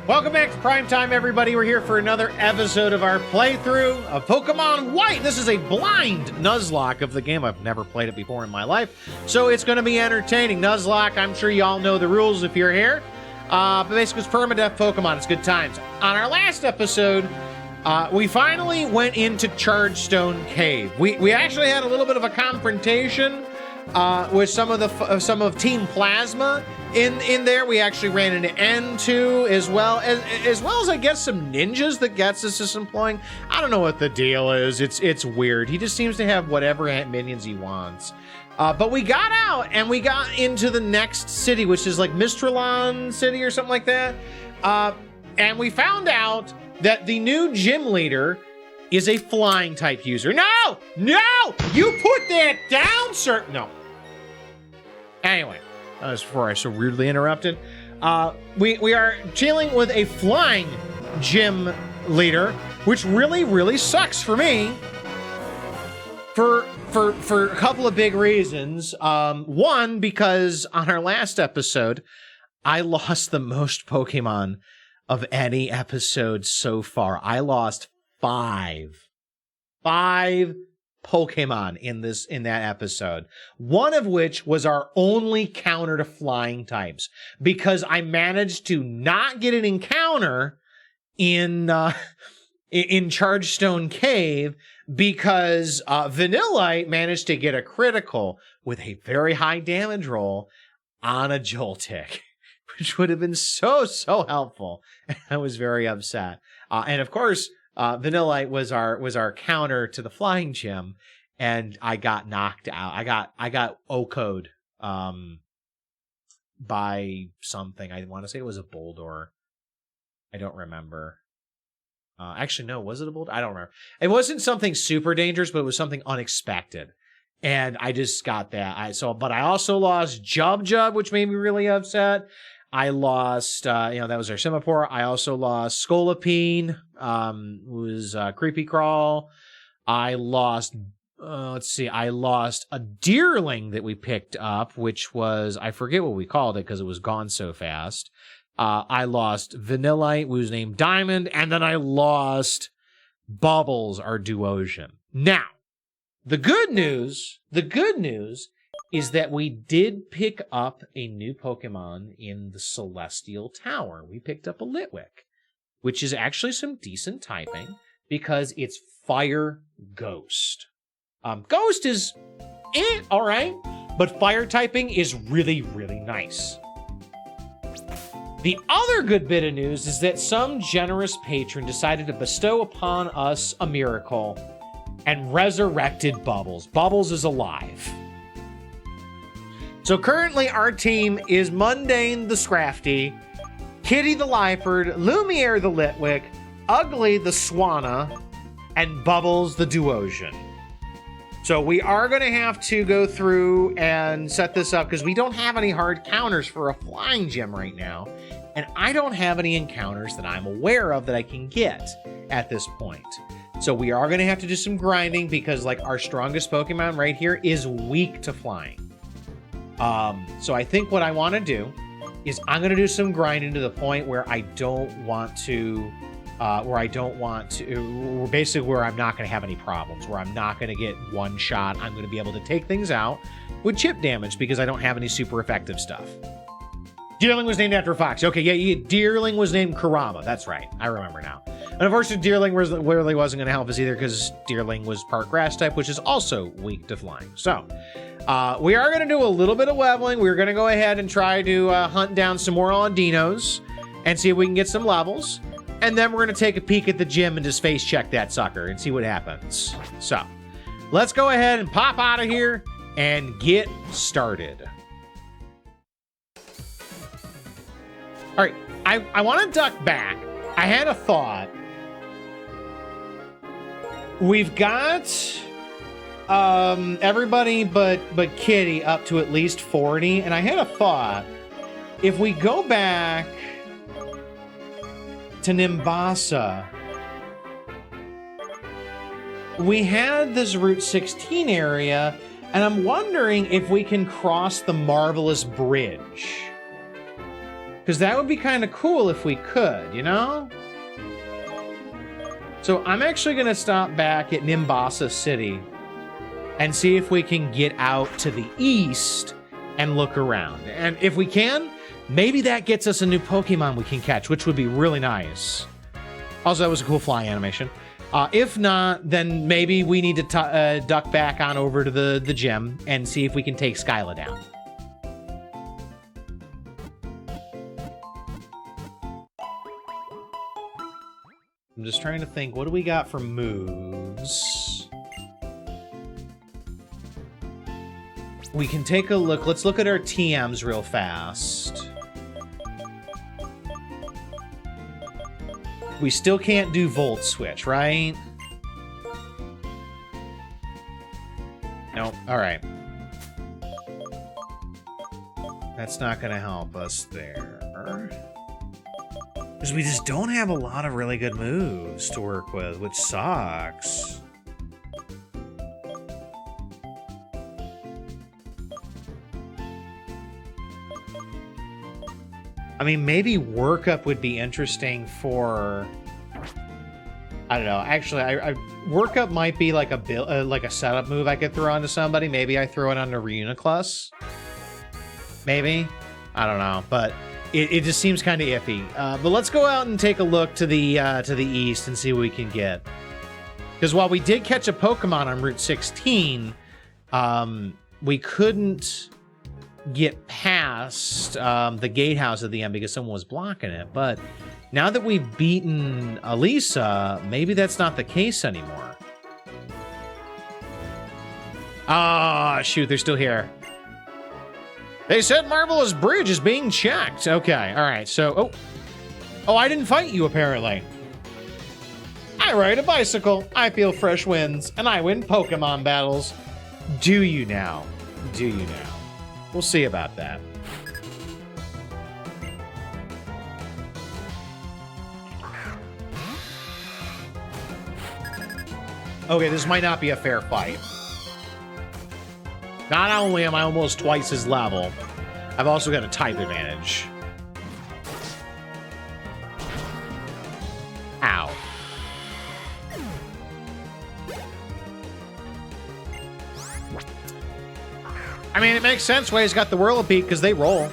Welcome back to Primetime, everybody. We're here for another episode of our playthrough of Pokemon White. This is a blind Nuzlocke of the game. I've never played it before in my life, so it's going to be entertaining. Nuzlocke, I'm sure you all know the rules if you're here. But basically, it's permadeath Pokemon. It's good times. On our last episode, we finally went into Chargestone Cave. We actually had a little bit of a confrontation with some of Team Plasma. In there, we actually ran into N2 as well as I guess some ninjas that Gets is employing. I don't know what the deal is. It's weird. He just seems to have whatever minions he wants. But we got out and we got into the next city, which is like Mistralon City or something like that. And we found out that the new gym leader is a flying type user. No! You put that down, sir! No. Anyway. As before I so rudely interrupted. We are dealing with a flying gym leader, which really sucks for me. For a couple of big reasons. One, because on our last episode, I lost the most Pokemon of any episode so far. I lost five Pokemon in that episode, one of which was our only counter to flying types, because I managed to not get an encounter in Chargestone Cave because Vanillite managed to get a critical with a very high damage roll on a Joltik, which would have been so helpful. I was very upset, and of course. Vanillite was our counter to the flying gym, and I got knocked out. I got OHKO'd by something. I want to say it was a Boldor. I don't remember. Actually, no, was it a Boldor? I don't remember. It wasn't something super dangerous, but it was something unexpected, and I just got that. But I also lost Jub, which made me really upset. I lost, that was our Semaphore. I also lost Scolipede, was Creepy Crawl. I lost, I lost a Deerling that we picked up, which was, I forget what we called it because it was gone so fast. I lost Vanillite, who was named Diamond, and then I lost Bubbles, our Duosian. Now, the good news is that we did pick up a new Pokemon in the Celestial Tower. We picked up a Litwick, which is actually some decent typing because it's Fire Ghost. Ghost is all right, but fire typing is really nice. The other good bit of news is that some generous patron decided to bestow upon us a miracle and resurrected Bubbles. Bubbles is alive. So currently our team is Mundane the Scrafty, Kitty the Liefard, Lumiere the Litwick, Ugly the Swanna, and Bubbles the Duosian. So we are going to have to go through and set this up because we don't have any hard counters for a flying gym right now. And I don't have any encounters that I'm aware of that I can get at this point. So we are going to have to do some grinding because like our strongest Pokemon right here is weak to flying. So I think what I want to do is I'm going to do some grinding to the point where I don't want to, basically where I'm not going to have any problems, where I'm not going to get one shot. I'm going to be able to take things out with chip damage because I don't have any super effective stuff. Deerling was named after a fox. Okay, yeah, Deerling was named Kurama. That's right. I remember now. And unfortunately, Deerling literally wasn't going to help us either because Deerling was part grass type, which is also weak to flying. So, we are going to do a little bit of leveling. We're going to go ahead and try to hunt down some more Ondinos and see if we can get some levels. And then we're going to take a peek at the gym and just face check that sucker and see what happens. So, let's go ahead and pop out of here and get started. All right, I want to duck back. I had a thought. We've got everybody but Kitty up to at least 40, and I had a thought. If we go back to Nimbasa, we had this Route 16 area, and I'm wondering if we can cross the Marvelous Bridge. Because that would be kind of cool if we could, you know? So I'm actually going to stop back at Nimbasa City and see if we can get out to the east and look around. And if we can, maybe that gets us a new Pokemon we can catch, which would be really nice. Also, that was a cool fly animation. If not, then maybe we need to duck back on over to the gym and see if we can take Skyla down. I'm just trying to think, what do we got for moves? We can take a look. Let's look at our TMs real fast. We still can't do Volt Switch, right? Nope. All right. That's not going to help us there. Because we just don't have a lot of really good moves to work with, which sucks. I mean, maybe Workup would be interesting for... I don't know. Actually, Workup might be like a setup move I could throw onto somebody. Maybe I throw it onto Reuniclus. Maybe. I don't know, but it just seems kind of iffy. But let's go out and take a look to the east and see what we can get. Because while we did catch a Pokemon on Route 16, we couldn't get past the gatehouse at the end because someone was blocking it. But now that we've beaten Elisa, maybe that's not the case anymore. Ah, shoot, they're still here. They said Marvelous Bridge is being checked. Okay, all right, so... Oh, I didn't fight you, apparently. I ride a bicycle, I feel fresh winds, and I win Pokemon battles. Do you now? Do you now? We'll see about that. Okay, this might not be a fair fight. Not only am I almost twice his level, I've also got a type advantage. Ow. I mean, it makes sense why he's got the Whirlipede, because they roll.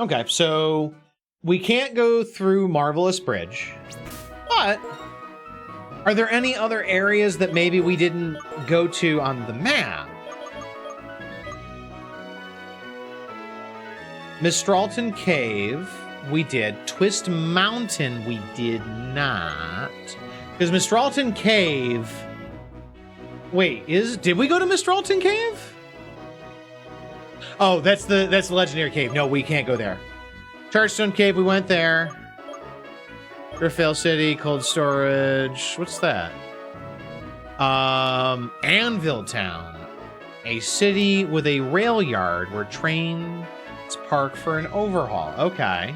Okay, so we can't go through Marvelous Bridge, but are there any other areas that maybe we didn't go to on the map? Mistralton Cave, we did. Twist Mountain, we did not. Because Mistralton Cave... Wait, did we go to Mistralton Cave? Oh, that's the legendary cave. No, we can't go there. Chargestone Cave, we went there. Griffale City, Cold Storage. What's that? Anvil Town. A city with a rail yard where trains park for an overhaul. Okay.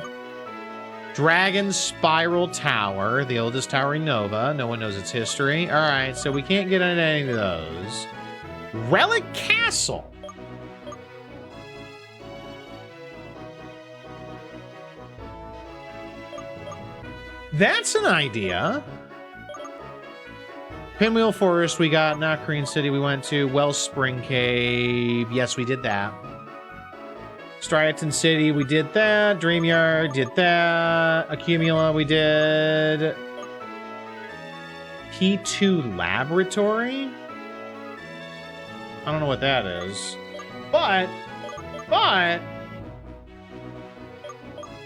Dragon Spiral Tower, the oldest tower in Nova. No one knows its history. All right, so we can't get into any of those. Relic Castle. That's an idea. Pinwheel Forest, we got. Nakareen City, we went to. Wellspring Cave. Yes, we did that. Striaton City, we did that. Dreamyard, did that. Accumula, we did. P2 Laboratory? I don't know what that is. But...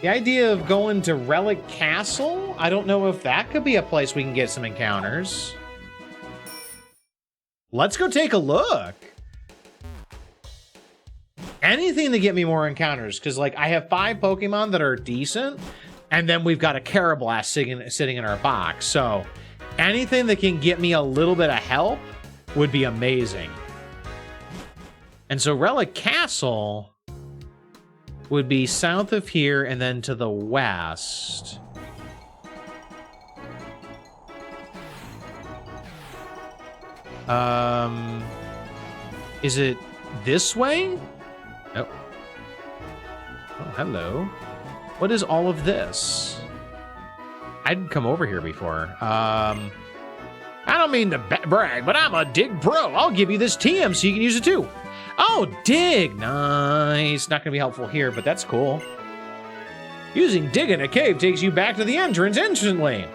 the idea of going to Relic Castle? I don't know if that could be a place we can get some encounters. Let's go take a look. Anything to get me more encounters, because like I have 5 Pokemon that are decent, and then we've got a Carablast sitting in our box. So anything that can get me a little bit of help would be amazing. And so Relic Castle would be south of here and then to the west. Is it this way? Oh. Oh, hello. What is all of this? I didn't come over here before. I don't mean to brag, but I'm a dig pro. I'll give you this TM so you can use it too. Oh, dig. Nice. Not going to be helpful here, but that's cool. Using dig in a cave takes you back to the entrance instantly.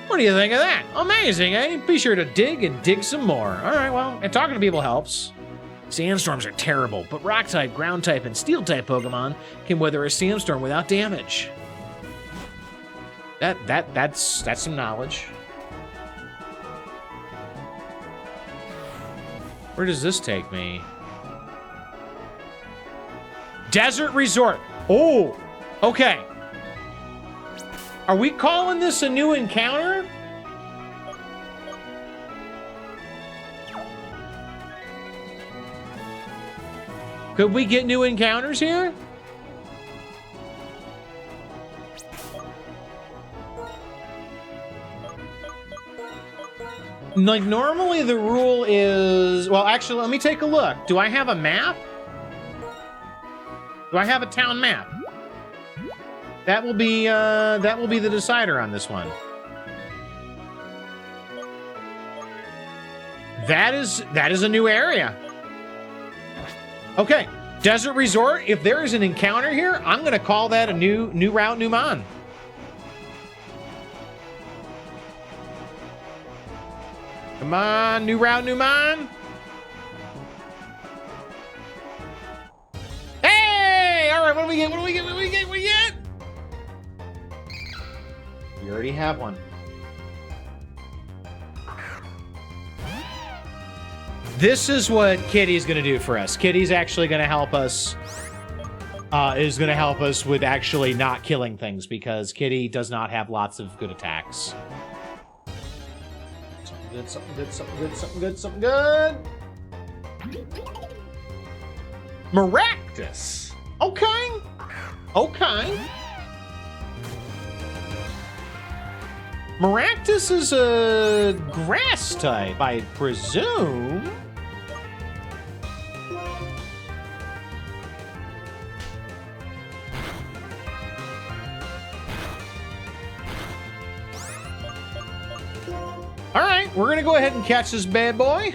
What do you think of that? Amazing, eh? Be sure to dig and dig some more. All right, well, and talking to people helps. Sandstorms are terrible, but rock-type, ground-type, and steel-type Pokemon can weather a sandstorm without damage. That's some knowledge. Where does this take me? Desert Resort. Oh, okay. Are we calling this a new encounter? Could we get new encounters here? Like, normally the rule is... Well, actually, let me take a look. Do I have a map? Do I have a town map? That will be the decider on this one. That is a new area. Okay, Desert Resort. If there is an encounter here, I'm gonna call that a new route, new mon. Come on, new route, new mon. Hey! All right, what do we get? What do we get? What do we get? What do we get? We already have one. This is what Kitty's gonna do for us. Kitty's actually gonna help us. Is gonna help us with actually not killing things because Kitty does not have lots of good attacks. Something good, something good, something good, something good, something good. Maractus. Okay. Okay. Maractus is a grass type, I presume. All right, we're gonna go ahead and catch this bad boy.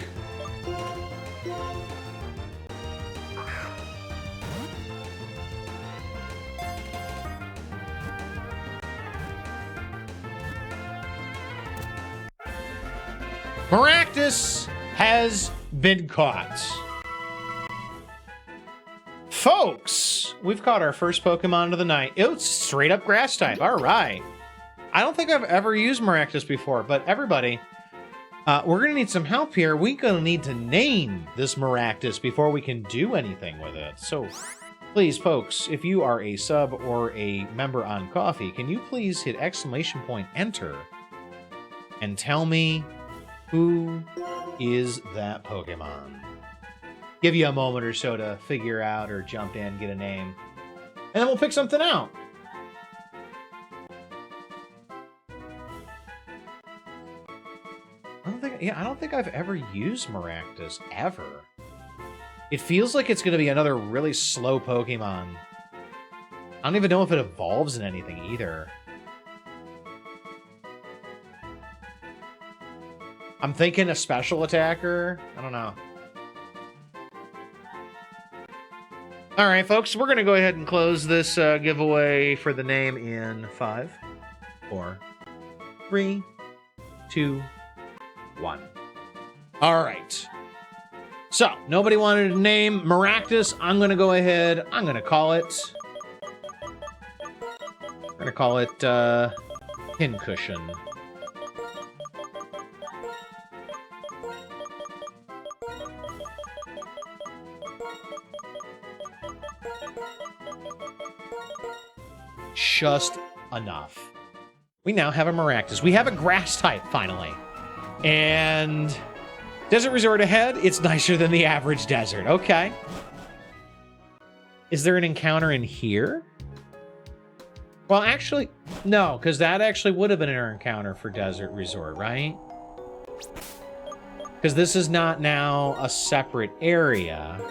Maractus has been caught. Folks, we've caught our first Pokemon of the night. It's straight up grass type. All right. I don't think I've ever used Maractus before, but everybody, we're going to need some help here. We're going to need to name this Maractus before we can do anything with it. So please, folks, if you are a sub or a member on Coffee, can you please hit !enter and tell me who is that Pokemon? Give you a moment or so to figure out or jump in, get a name, and then we'll pick something out. I don't think I've ever used Maractus, ever. It feels like it's going to be another really slow Pokemon. I don't even know if it evolves in anything either. I'm thinking a special attacker. I don't know. All right, folks, we're going to go ahead and close this giveaway for the name in 5, 4, 3, 2, 1. All right. So, nobody wanted to name Maractus. I'm going to go ahead. I'm going to call it... I'm going to call it Pincushion. Just enough. We now have a Maractus. We have a grass type, finally. And Desert Resort ahead, it's nicer than the average desert. Okay. Is there an encounter in here? Well, actually, no, because that actually would have been an encounter for Desert Resort, right? Because this is not now a separate area.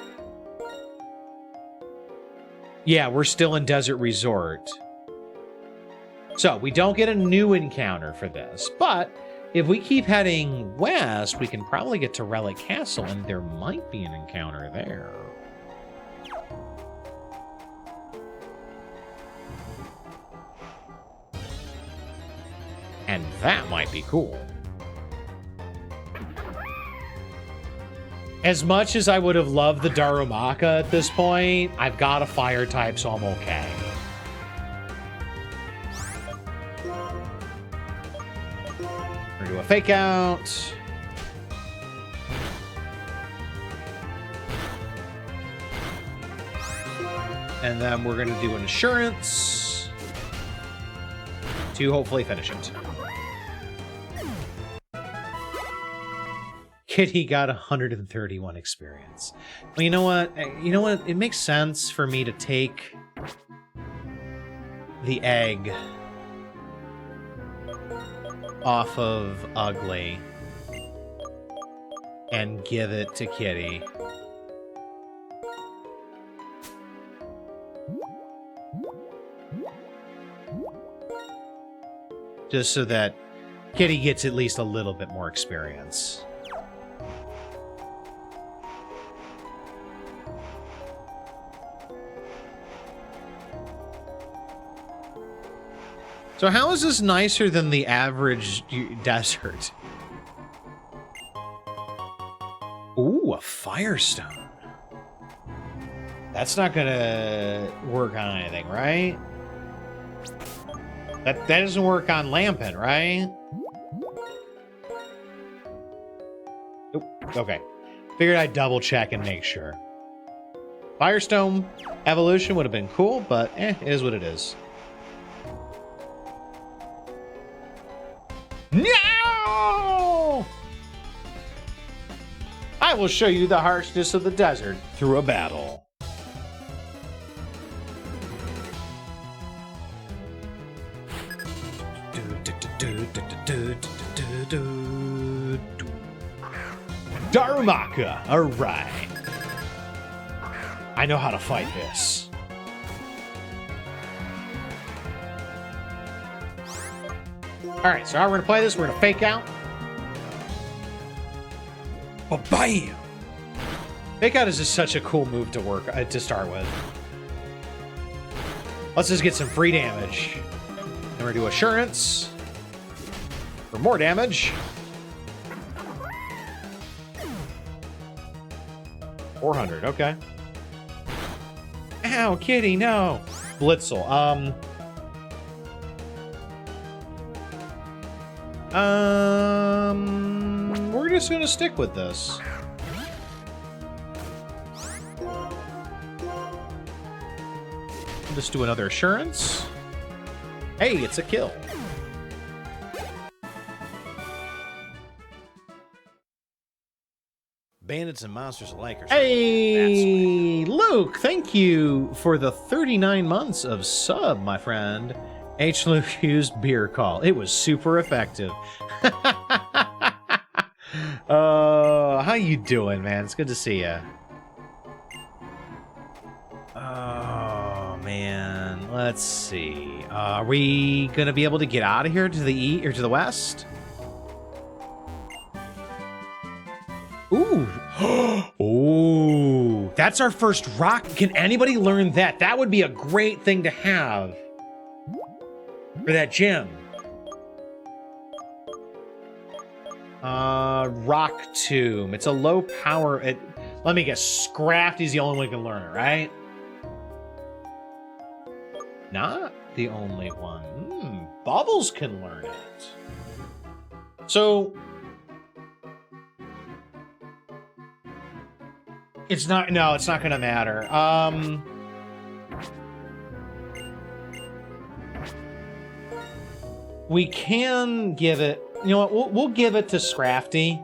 Yeah, we're still in Desert Resort. So we don't get a new encounter for this, but if we keep heading west, we can probably get to Relic Castle, and there might be an encounter there. And that might be cool. As much as I would have loved the Darumaka at this point, I've got a fire type, so I'm okay. We're gonna do a fake out. And then we're gonna do an assurance to hopefully finish it. Kitty got 131 experience. Well, you know what? It makes sense for me to take the egg off of Ugly and give it to Kitty. Just so that Kitty gets at least a little bit more experience. So how is this nicer than the average desert? Ooh, a Firestone. That's not gonna work on anything, right? That doesn't work on Lampin, right? Nope. Okay. Figured I'd double check and make sure. Firestone evolution would have been cool, but it is what it is. No! I will show you the harshness of the desert through a battle. Darumaka, all right. I know how to fight this. All right, so how we're gonna play this, we're gonna fake out. Oh, bam! Fake out is just such a cool move to work to start with. Let's just get some free damage. Then we're gonna do assurance for more damage. 400, okay. Ow, Kitty, no. Blitzel, we're just gonna stick with this. Just do another assurance. Hey, it's a kill. Bandits and monsters alike are Hey, Luke, thank you for the 39 months of sub, my friend. H. Luke used beer call. It was super effective. How you doing, man? It's good to see you. Oh, man. Let's see. Are we going to be able to get out of here to the east or to the west? Ooh. Ooh. That's our first rock. Can anybody learn that? That would be a great thing to have for that gym. Rock Tomb. It's a low power. Let me guess. Scrafty's the only one who can learn it, right? Not the only one. Bubbles can learn it. So it's not. No, it's not going to matter. We can give it. You know what? We'll give it to Scrafty.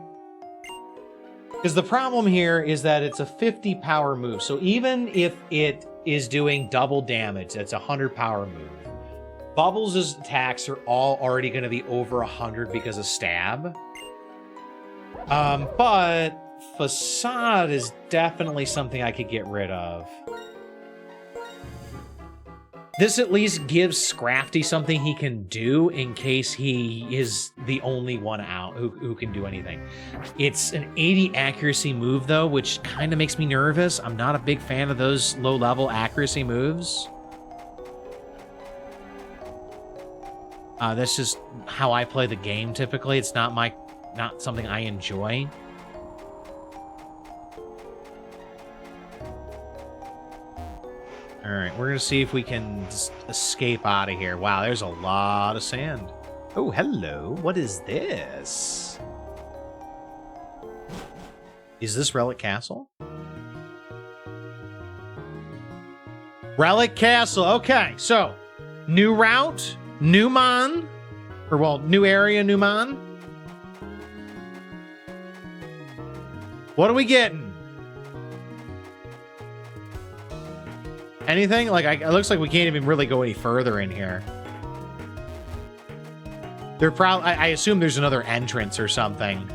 Because the problem here is that it's a 50 power move. So even if it is doing double damage, that's a 100 power move. Bubbles' attacks are all already going to be over 100 because of stab. But Facade is definitely something I could get rid of. This at least gives Scrafty something he can do in case he is the only one out who can do anything. It's an 80 accuracy move, though, which kind of makes me nervous. I'm not a big fan of those low-level accuracy moves. That's just how I play the game, typically. It's not something I enjoy. All right, we're going to see if we can escape out of here. Wow, there's a lot of sand. Oh, hello. What is this? Is this Relic Castle? Relic Castle. Okay, so new route, new mon. Or, well, new area, new mon. What are we getting? Anything? Like, it looks like we can't even really go any further in here. They're probably... I assume there's another entrance or something.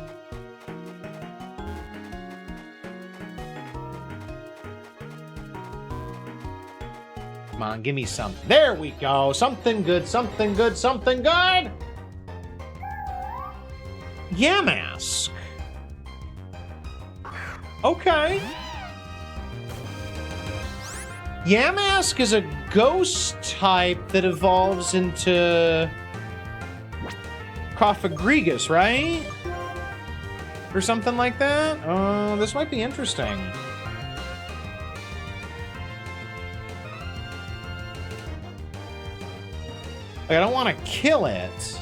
Come on, give me something. There we go. Something good, something good, something good! Yamask. Okay. Yamask is a ghost type that evolves into Cophagrigus, right? Or something like that? This might be interesting. Like, I don't want to kill it.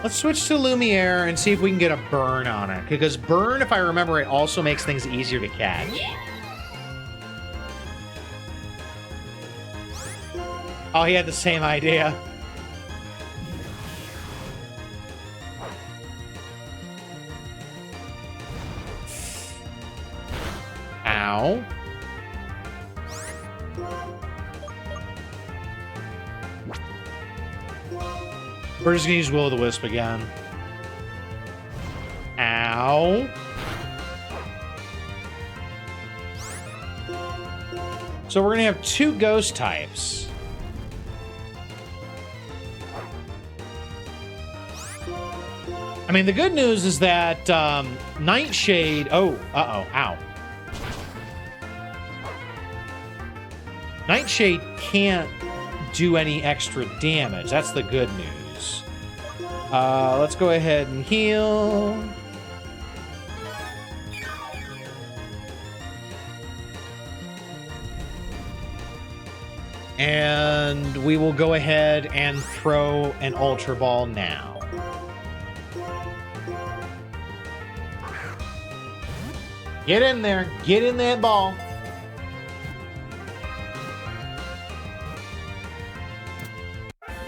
Let's switch to Lumiere and see if we can get a burn on it. Because burn, if I remember it, also makes things easier to catch. Oh, he had the same idea. Ow. We're just gonna use Will-o'-the-Wisp again. Ow. So we're gonna have two ghost types. I mean, the good news is that Nightshade... Oh, uh-oh, ow. Nightshade can't do any extra damage. That's the good news. Let's go ahead and heal. And we will go ahead and throw an Ultra Ball now. Get in there. Get in that ball.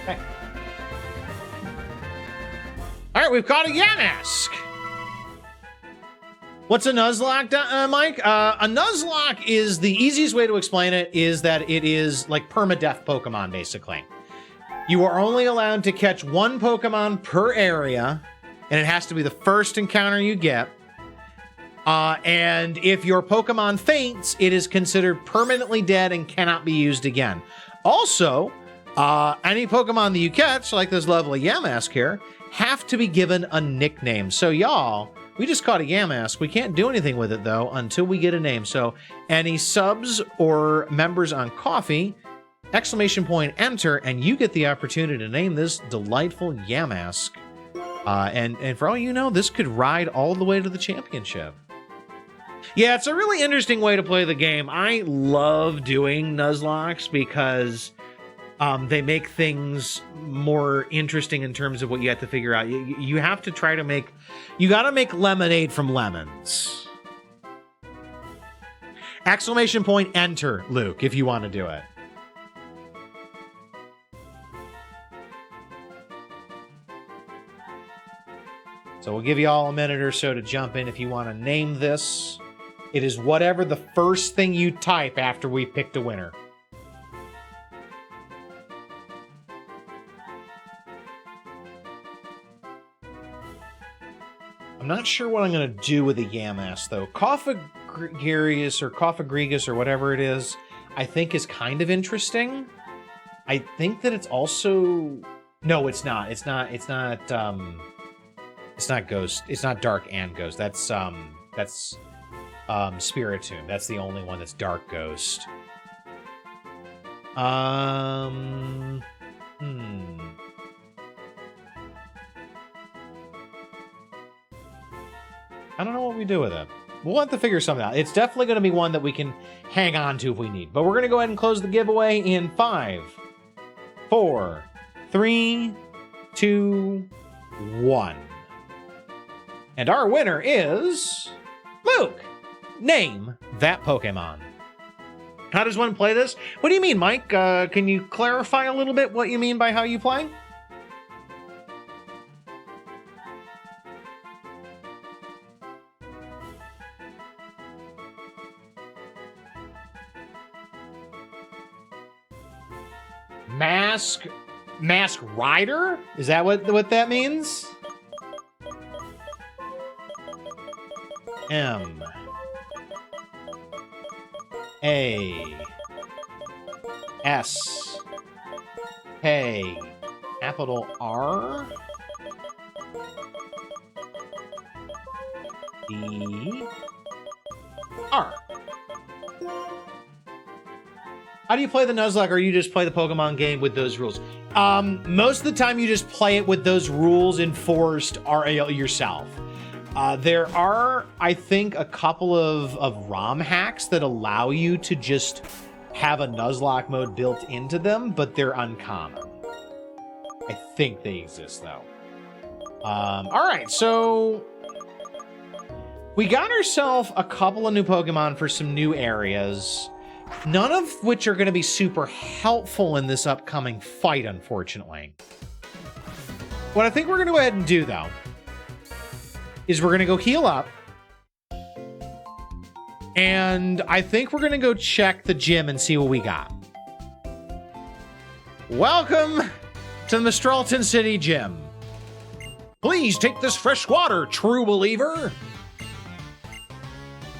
Okay. All right, we've caught a Yamask. What's a Nuzlocke, Mike? A Nuzlocke is, the easiest way to explain it is that it is like permadeath Pokemon, basically. You are only allowed to catch one Pokemon per area, and it has to be the first encounter you get. And if your Pokemon faints, it is considered permanently dead and cannot be used again. Also, any Pokemon that you catch, like this lovely Yamask here, have to be given a nickname. So y'all, we just caught a Yamask. We can't do anything with it, though, until we get a name. So any subs or members on Coffee, !enter, and you get the opportunity to name this delightful Yamask. And for all you know, this could ride all the way to the championship. Yeah, it's a really interesting way to play the game. I love doing Nuzlocks because they make things more interesting in terms of what you have to figure out. You have to try to make... You gotta make lemonade from lemons. !enter, Luke, if you want to do it. So we'll give you all a minute or so to jump in if you want to name this. It is whatever the first thing you type after we picked a winner. I'm not sure what I'm going to do with the Yamask, though. Cophagrigus or Cophagrigus or whatever it is, I think is kind of interesting. I think that it's also... No, it's not. It's not Ghost. It's not Dark and Ghost. That's Spiritomb. That's the only one that's Dark Ghost. I don't know what we do with it. We'll have to figure something out. It's definitely going to be one that we can hang on to if we need. But we're going to go ahead and close the giveaway in 5, 4, 3, 2, 1. And our winner is... Luke! Name that Pokemon. How does one play this? What do you mean, Mike? Can you clarify a little bit what you mean by how you play? Mask Rider? Is that what that means? M A S K capital R E R. How do you play the Nuzlocke, or you just play the Pokemon game with those rules? Most of the time you just play it with those rules enforced yourself. There are, I think, a couple of ROM hacks that allow you to just have a Nuzlocke mode built into them, but they're uncommon. I think they exist, though. All right, so we got ourselves a couple of new Pokemon for some new areas, none of which are going to be super helpful in this upcoming fight, unfortunately. What I think we're going to go ahead and do, though, is we're going to go heal up. And I think we're going to go check the gym and see what we got. Welcome to the Mistralton City Gym. Please take this fresh water, true believer.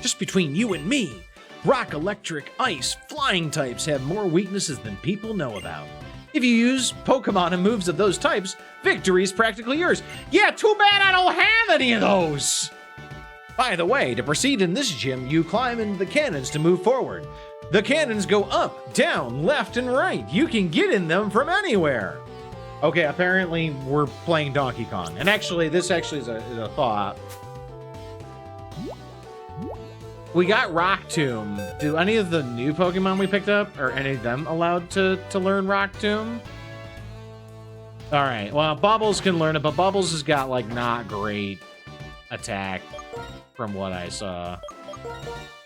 Just between you and me, rock, electric, ice, flying types have more weaknesses than people know about. If you use Pokemon and moves of those types, victory is practically yours. Yeah, too bad I don't have any of those. By the way, to proceed in this gym, you climb into the cannons to move forward. The cannons go up, down, left, and right. You can get in them from anywhere. Okay, apparently we're playing Donkey Kong. And actually, this actually is a thought. We got Rock Tomb. Do any of the new Pokemon we picked up, are any of them allowed to learn Rock Tomb? All right, well, Bubbles can learn it, but Bubbles has got, like, not great attack from what I saw.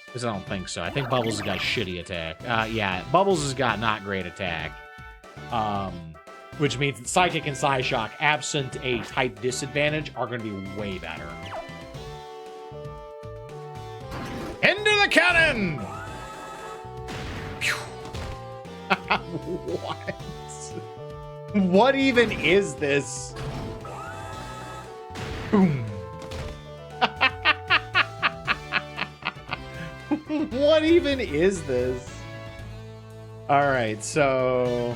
Because I don't think so. I think Bubbles has got shitty attack. Yeah, Bubbles has got not great attack. Which means that Psychic and Psyshock, absent a type disadvantage, are going to be way better. Into the cannon! What? What even is this? Boom. What even is this? All right, so...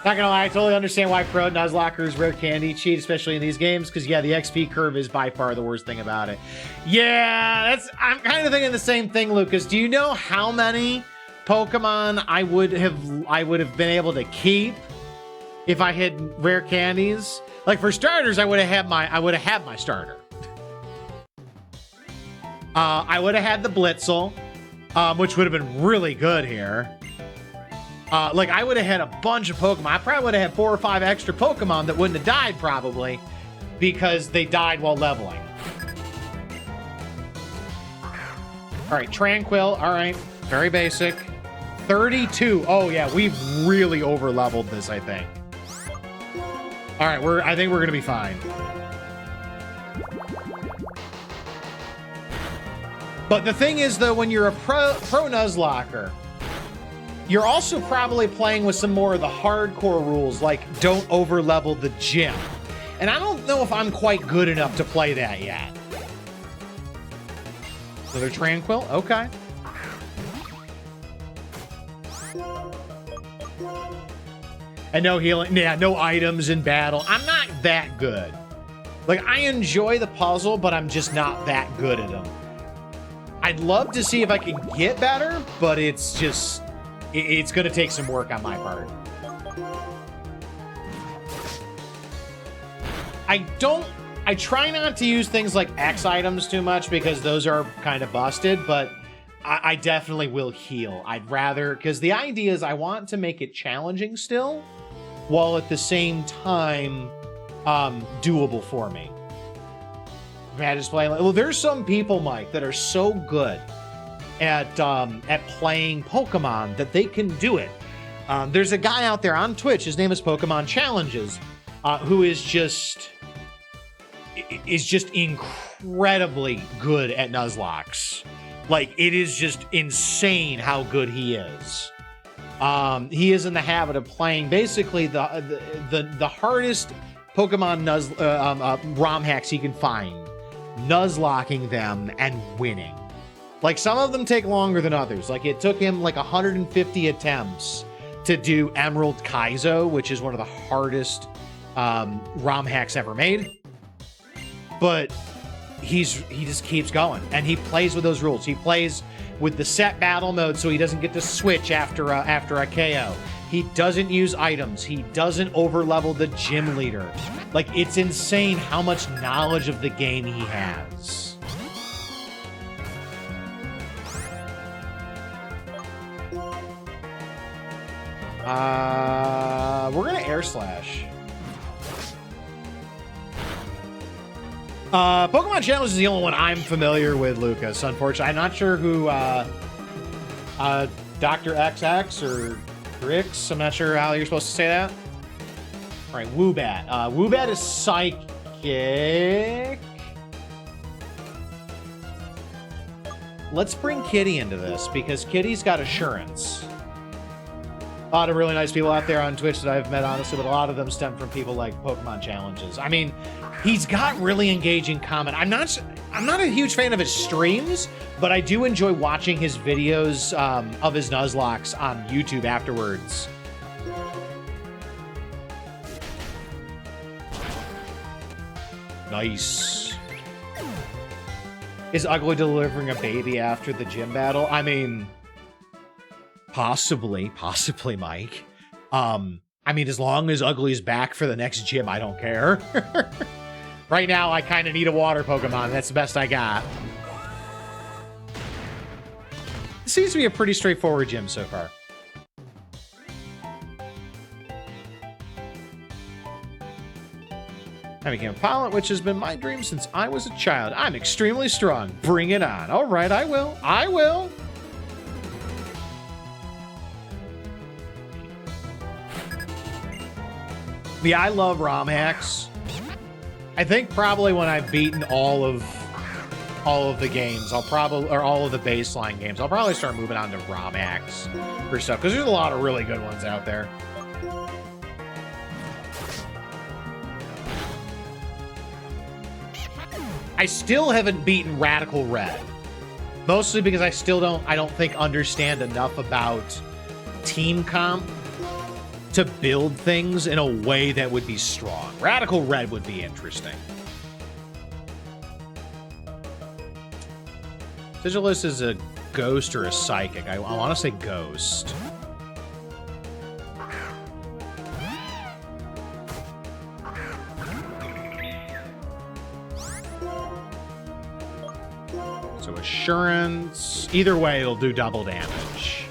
Not gonna lie, I totally understand why Pro Nuzlockers rare candy cheat, especially in these games, because yeah, the XP curve is by far the worst thing about it. Yeah, I'm kind of thinking the same thing, Lucas. Do you know how many Pokemon I would have been able to keep if I had rare candies? Like for starters, I would have had my starter. I would have had the Blitzel, which would have been really good here. Like, I would have had a bunch of Pokemon. I probably would have had 4 or 5 extra Pokemon that wouldn't have died, probably, because they died while leveling. All right, Tranquil. All right, very basic. 32. Oh, yeah, we've really over-leveled this, I think. All right, I think we're going to be fine. But the thing is, though, when you're a pro Nuzlocker, you're also probably playing with some more of the hardcore rules, like don't over-level the gym. And I don't know if I'm quite good enough to play that yet. So they're tranquil? Okay. And no healing. Yeah, no items in battle. I'm not that good. Like, I enjoy the puzzle, but I'm just not that good at them. I'd love to see if I can get better, but it's just... It's going to take some work on my part. I try not to use things like X items too much because those are kind of busted, but I definitely will heal. I'd rather... Because the idea is I want to make it challenging still, while at the same time doable for me. I just play... Well, there's some people, Mike, that are so good at playing Pokemon that they can do it. There's a guy out there on Twitch, his name is Pokemon Challenges, who is just incredibly good at Nuzlocke. Like, it is just insane how good he is. He is in the habit of playing basically the hardest Pokemon ROM hacks he can find, Nuzlocking them and winning. Like, some of them take longer than others. Like, it took him like 150 attempts to do Emerald Kaizo, which is one of the hardest ROM hacks ever made. But he just keeps going, and he plays with those rules. He plays with the set battle mode, so he doesn't get to switch after a KO. He doesn't use items. He doesn't overlevel the gym leader. Like, it's insane how much knowledge of the game he has. We're gonna air slash. Pokemon Challenge is the only one I'm familiar with, Lucas. Unfortunately, I'm not sure who Dr. XX or Grix. I'm not sure how you're supposed to say that. All right, Woobat. Woobat is psychic. Let's bring Kitty into this because Kitty's got assurance. A lot of really nice people out there on Twitch that I've met, honestly, but a lot of them stem from people like Pokemon Challenges. I mean, he's got really engaging comment. I'm not a huge fan of his streams, but I do enjoy watching his videos of his Nuzlocke on YouTube afterwards. Nice. Is Ugly delivering a baby after the gym battle? I mean, possibly, Mike. I mean, as long as Ugly's back for the next gym, I don't care. Right now, I kind of need a water Pokemon. That's the best I got. It seems to be a pretty straightforward gym so far. I became a pilot, which has been my dream since I was a child. I'm extremely strong. Bring it on. All right, I will. I will. Yeah, I love ROM hacks. I think probably when I've beaten all of the games, or all of the baseline games, I'll probably start moving on to ROM hacks for stuff, because there's a lot of really good ones out there. I still haven't beaten Radical Red, mostly because I don't think understand enough about team comp to build things in a way that would be strong. Radical Red would be interesting. Sigilus is a ghost or a psychic. I want to say ghost. So assurance. Either way, it'll do double damage.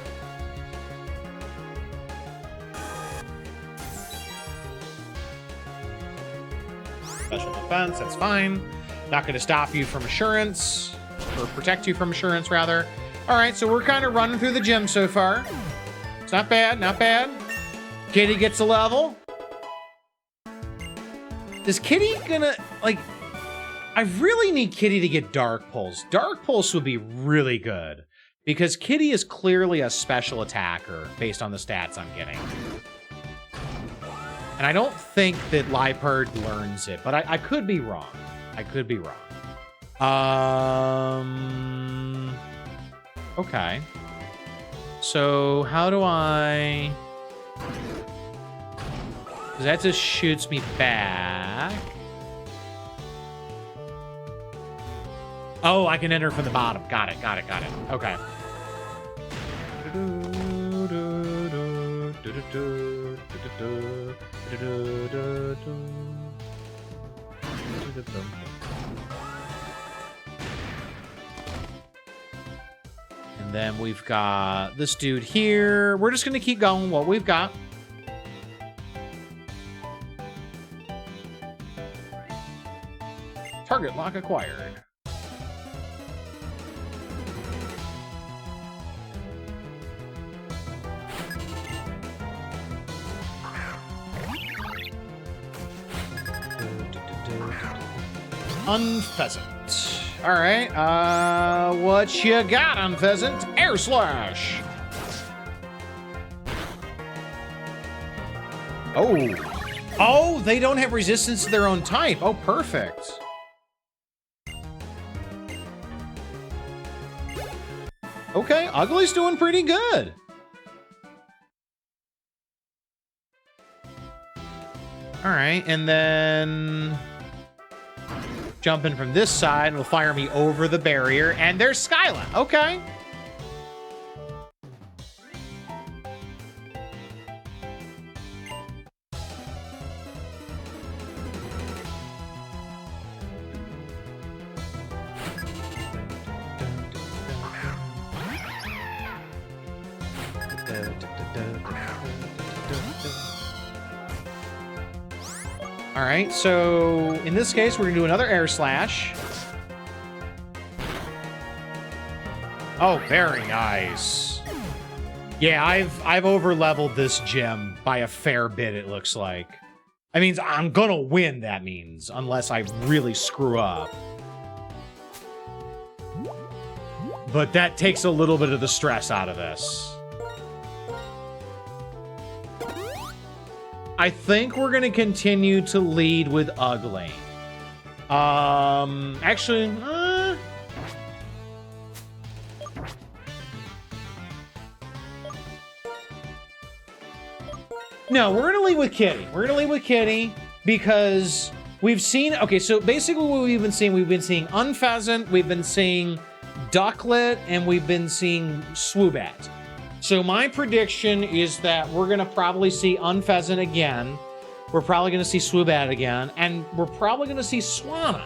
Special defense, that's fine. Not going to stop you from assurance, or protect you from assurance, rather. All right, so we're kind of running through the gym so far. It's not bad, not bad. Kitty gets a level. Is Kitty gonna, like... I really need Kitty to get Dark Pulse. Dark Pulse would be really good, because Kitty is clearly a special attacker based on the stats I'm getting. And I don't think that Liepard learns it, but I could be wrong. I could be wrong. Okay. So how do I... Because that just shoots me back. Oh, I can enter from the bottom. Got it, got it, got it. Okay. And then we've got this dude here. We're just going to keep going what we've got. Target lock acquired. Unpheasant. All right. What you got, Unpheasant? Air slash. Oh. Oh, they don't have resistance to their own type. Oh, perfect. Okay, Ugly's doing pretty good. All right, and then jumping from this side will fire me over the barrier, and there's Skyla. Okay. All right, so in this case, we're gonna do another air slash. Oh, very nice. Yeah, I've over-leveled this gym by a fair bit, it looks like. I mean, I'm gonna win, that means, unless I really screw up. But that takes a little bit of the stress out of this. I think we're going to continue to lead with Ugly. Actually, no, we're going to lead with Kitty. We're going to lead with Kitty because we've seen... Okay, so basically what we've been seeing Unpheasant, we've been seeing Ducklet, and we've been seeing Swoobat. So my prediction is that we're going to probably see Unpheasant again. We're probably going to see Swoobat again. And we're probably going to see Swanna.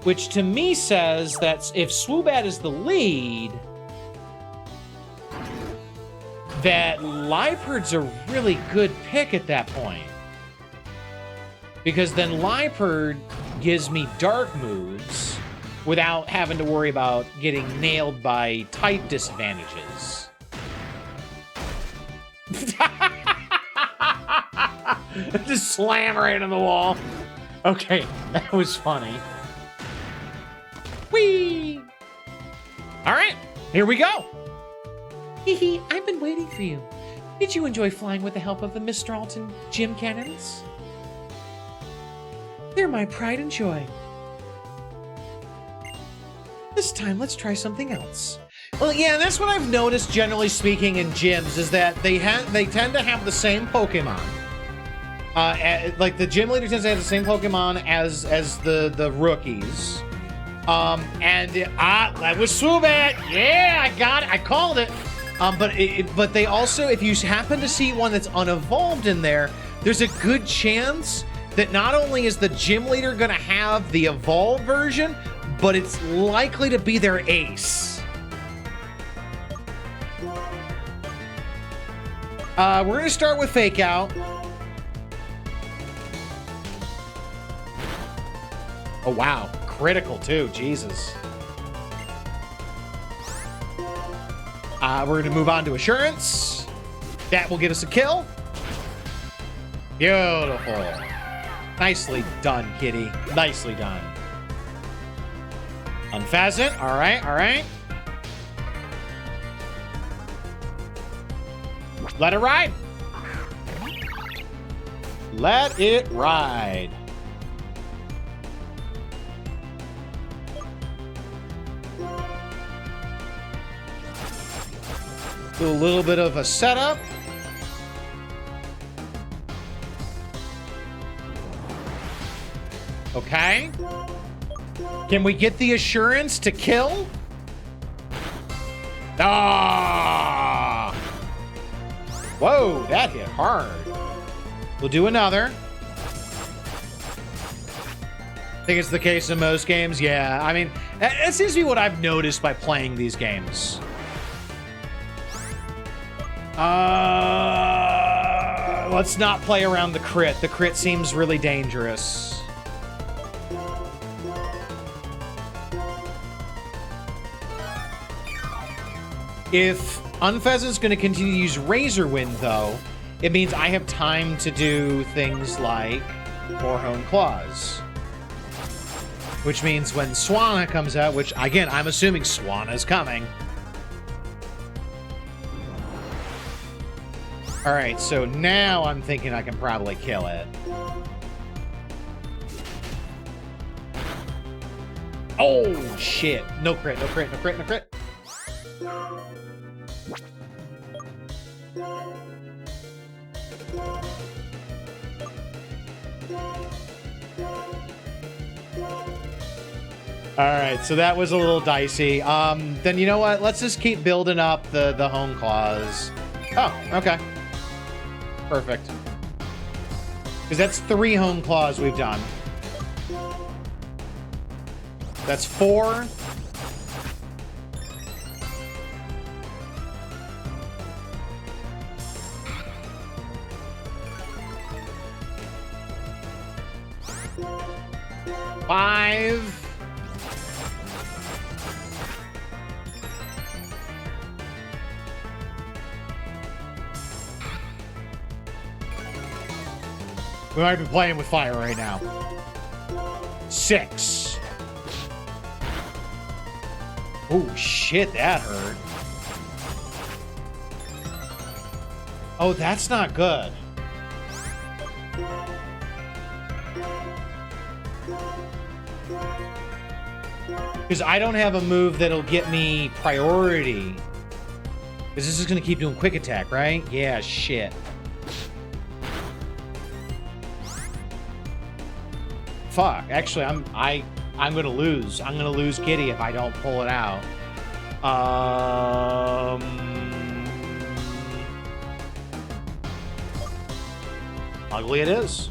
Which to me says that if Swoobat is the lead, that Liepard's a really good pick at that point. Because then Liepard gives me dark moves without having to worry about getting nailed by type disadvantages. Just slam right on the wall. Okay, that was funny. Whee! All right, here we go. Hee I've been waiting for you. Did you enjoy flying with the help of the Miss Stralton gym cannons? They're my pride and joy. This time, let's try something else. Well, yeah, that's what I've noticed, generally speaking, in gyms, is that they tend to have the same Pokemon. Like, the gym leader tends to have the same Pokemon as the rookies. That was Swoobat! Yeah, I got it! I called it! But they also, if you happen to see one that's unevolved in there, there's a good chance that not only is the gym leader gonna have the evolved version, but it's likely to be their ace. We're going to start with Fake Out. Oh, wow. Critical, too. Jesus. We're going to move on to Assurance. That will get us a kill. Beautiful. Nicely done, Kitty. Nicely done. Unpheasant. All right, all right. Let it ride. Let it ride. Do a little bit of a setup. Okay. Can we get the assurance to kill? Ah! Whoa, that hit hard. We'll do another. I think it's the case in most games. Yeah, I mean, that seems to be what I've noticed by playing these games. Let's not play around the crit. The crit seems really dangerous. If Unpheasant's going to continue to use Razor Wind, though, it means I have time to do things like more Hone Claws. Which means when Swanna comes out, which, again, I'm assuming Swanna's coming. All right, so now I'm thinking I can probably kill it. Oh, shit. No crit, no crit, no crit, no crit. All right, so that was a little dicey. Then you know what? Let's just keep building up the Hone Claws. Oh, okay. Perfect. Because that's 3 Hone Claws we've done. That's 4. Five. We might be playing with fire right now. 6. Oh, shit, that hurt. Oh, that's not good. Because I don't have a move that'll get me priority. Because this is going to keep doing quick attack, right? Yeah, shit. Fuck. Actually, I'm gonna lose. I'm gonna lose Kitty if I don't pull it out. Ugly it is.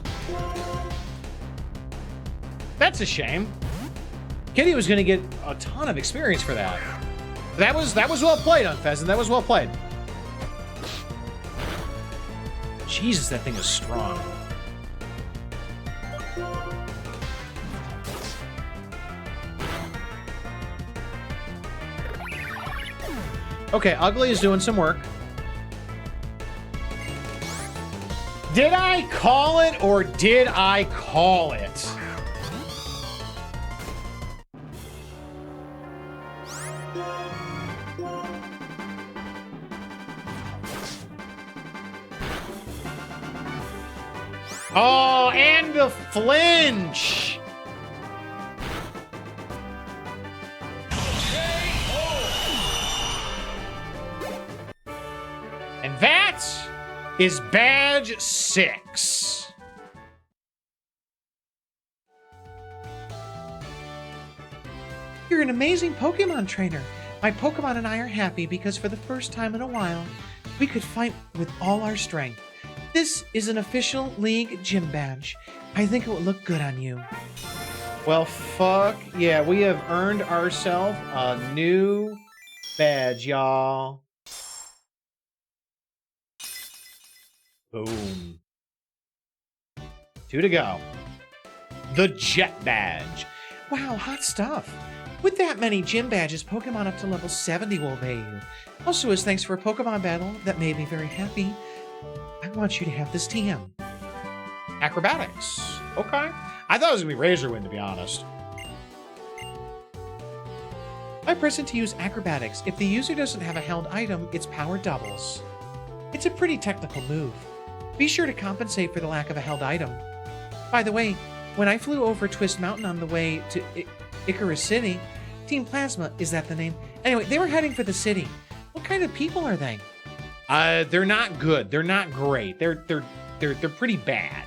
That's a shame. Kitty was gonna get a ton of experience for that. That was well played, Unpheasant. That was well played. Jesus, that thing is strong. Okay, Ugly is doing some work. Did I call it or did I call it? Oh, and the flinch. And that is badge 6. You're an amazing Pokemon trainer. My Pokemon and I are happy because for the first time in a while, we could fight with all our strength. This is an official League gym badge. I think it will look good on you. Well, fuck yeah, we have earned ourselves a new badge, y'all. Boom. 2 to go. The Jet Badge. Wow, hot stuff. With that many gym badges, Pokemon up to level 70 will obey you. Also, as thanks for a Pokemon battle that made me very happy, I want you to have this TM. Acrobatics. Okay. I thought it was going to be Razor Wind, to be honest. I press it to use Acrobatics. If the user doesn't have a held item, its power doubles. It's a pretty technical move. Be sure to compensate for the lack of a held item. By the way, when I flew over Twist Mountain on the way to Icarus City, Team Plasma, is that the name? Anyway, they were heading for the city. What kind of people are they? They're not good. They're not great. They're pretty bad.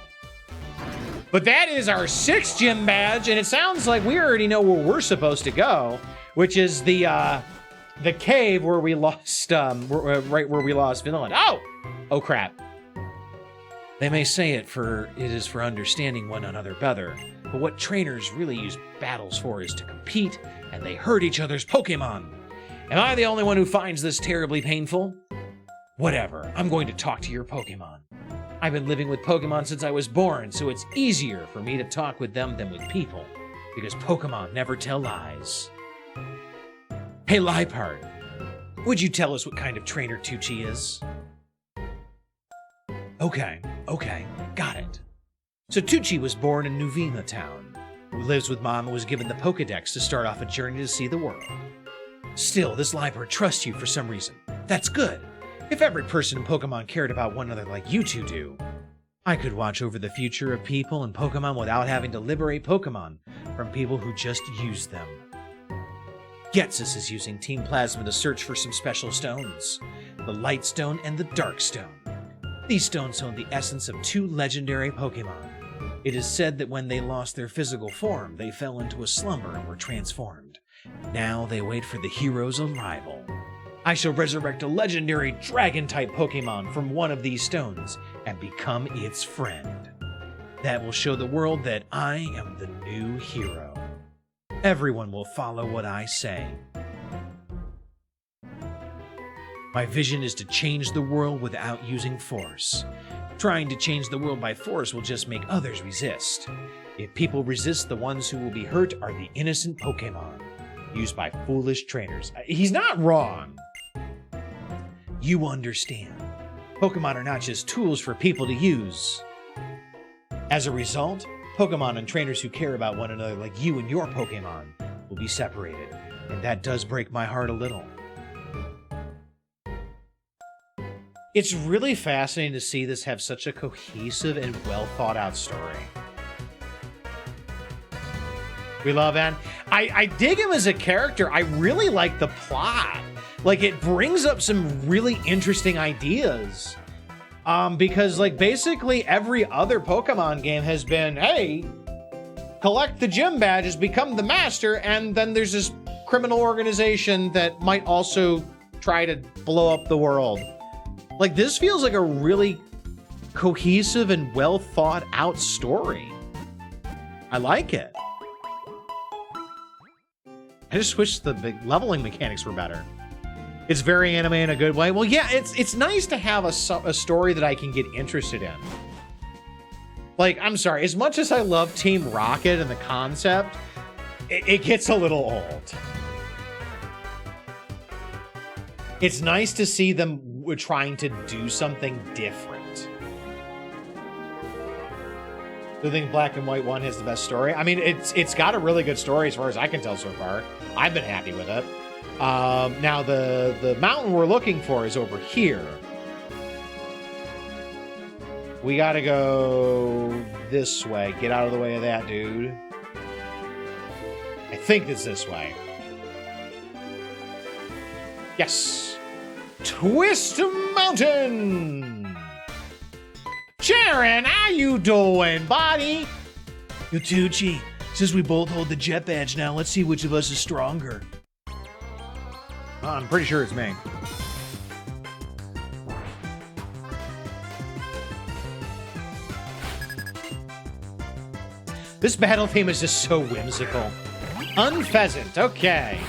But that is our 6th gym badge, and it sounds like we already know where we're supposed to go, which is the cave where we lost right where we lost Vinland. Oh crap. They may say it is for understanding one another better, but what trainers really use battles for is to compete, and they hurt each other's Pokemon. Am I the only one who finds this terribly painful? Whatever, I'm going to talk to your Pokemon. I've been living with Pokemon since I was born, so it's easier for me to talk with them than with people, because Pokemon never tell lies. Hey Liepard, would you tell us what kind of trainer Tucci is? Okay, got it. So Tucci was born in Nuvema Town, who lives with Mom and was given the Pokedex to start off a journey to see the world. Still, this Liepard trusts you for some reason. That's good. If every person in Pokemon cared about one another like you two do, I could watch over the future of people and Pokemon without having to liberate Pokemon from people who just use them. Getsus is using Team Plasma to search for some special stones, the Light Stone and the Dark Stone. These stones hold the essence of 2 legendary Pokemon. It is said that when they lost their physical form, they fell into a slumber and were transformed. Now they wait for the hero's arrival. I shall resurrect a legendary Dragon-type Pokemon from one of these stones and become its friend. That will show the world that I am the new hero. Everyone will follow what I say. My vision is to change the world without using force. Trying to change the world by force will just make others resist. If people resist, the ones who will be hurt are the innocent Pokemon, used by foolish trainers. He's not wrong. You understand. Pokemon are not just tools for people to use. As a result, Pokemon and trainers who care about one another like you and your Pokemon will be separated, and that does break my heart a little. It's really fascinating to see this have such a cohesive and well thought out story. We love Anne. I dig him as a character. I really like the plot. Like, it brings up some really interesting ideas. Because, like, basically every other Pokemon game has been, hey, collect the gym badges, become the master, and then there's this criminal organization that might also try to blow up the world. Like, this feels like a really cohesive and well thought out story. I like it. I just wish the big leveling mechanics were better. It's very anime in a good way. Well, yeah, it's nice to have a story that I can get interested in. Like, I'm sorry, as much as I love Team Rocket and the concept, it gets a little old. It's nice to see them trying to do something different. Do you think Black and White 1 has the best story? I mean, it's got a really good story as far as I can tell so far. I've been happy with it. Now the mountain we're looking for is over here. We gotta go this way. Get out of the way of that, dude. I think it's this way. Yes. Twist Mountain! Sharon, how you doing, buddy? Yo, Tucci, since we both hold the jet badge now, let's see which of us is stronger. I'm pretty sure it's me. This battle theme is just so whimsical. Unpheasant, okay.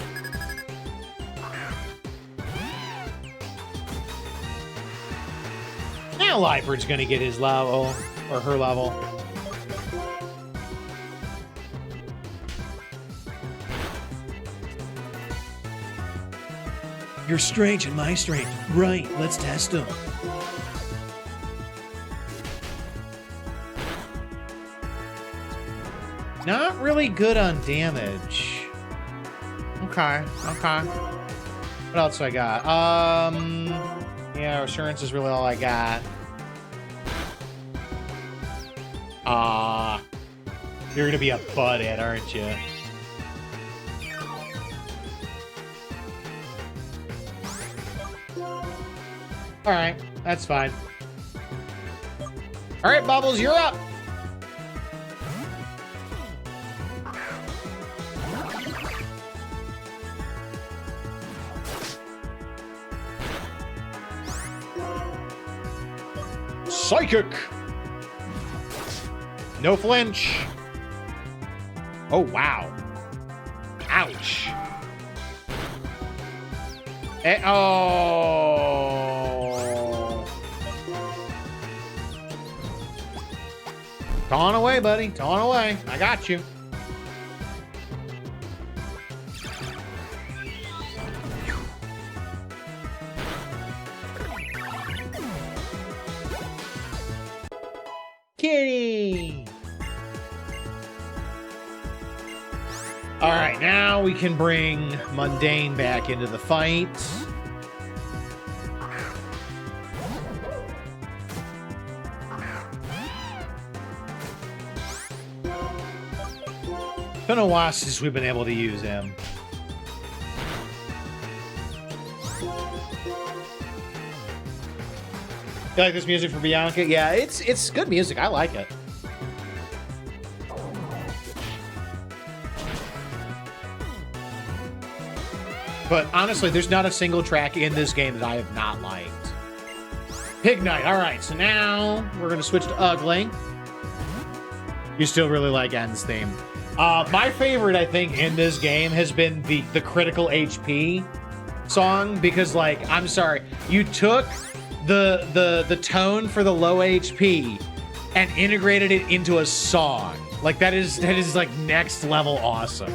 Now Liepard's gonna get his level, or her level. Your strength and my strength. Right, let's test them. Not really good on damage. Okay. What else do I got? Yeah, assurance is really all I got. You're gonna be a butthead, aren't you? Alright, that's fine. Alright, Bubbles, you're up! Psychic! No flinch. Oh, wow. Ouch. Oh. Taunt away, buddy. Taunt away. I got you. Kitty! Alright, now we can bring Mundane back into the fight. It's been a while since we've been able to use him. You like this music for Bianca? Yeah, it's good music. I like it. But honestly, there's not a single track in this game that I have not liked. Pig Night. All right, so now we're going to switch to Ugly. You still really like N's theme. My favorite, I think, in this game has been the critical HP song because, like, I'm sorry, you took the tone for the low HP and integrated it into a song. Like that is like next level awesome.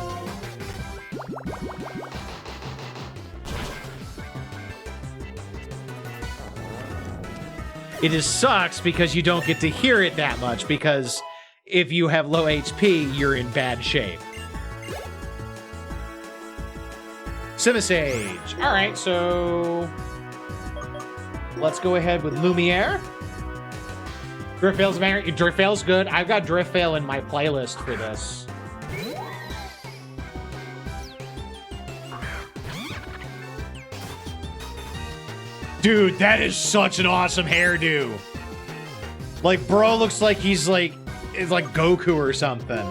It just sucks because you don't get to hear it that much because if you have low HP, you're in bad shape. Simisage. All right, so let's go ahead with Lumiere. Driftveil's good. I've got Driftveil in my playlist for this. Dude, that is such an awesome hairdo. Like, bro looks like he's like Goku or something.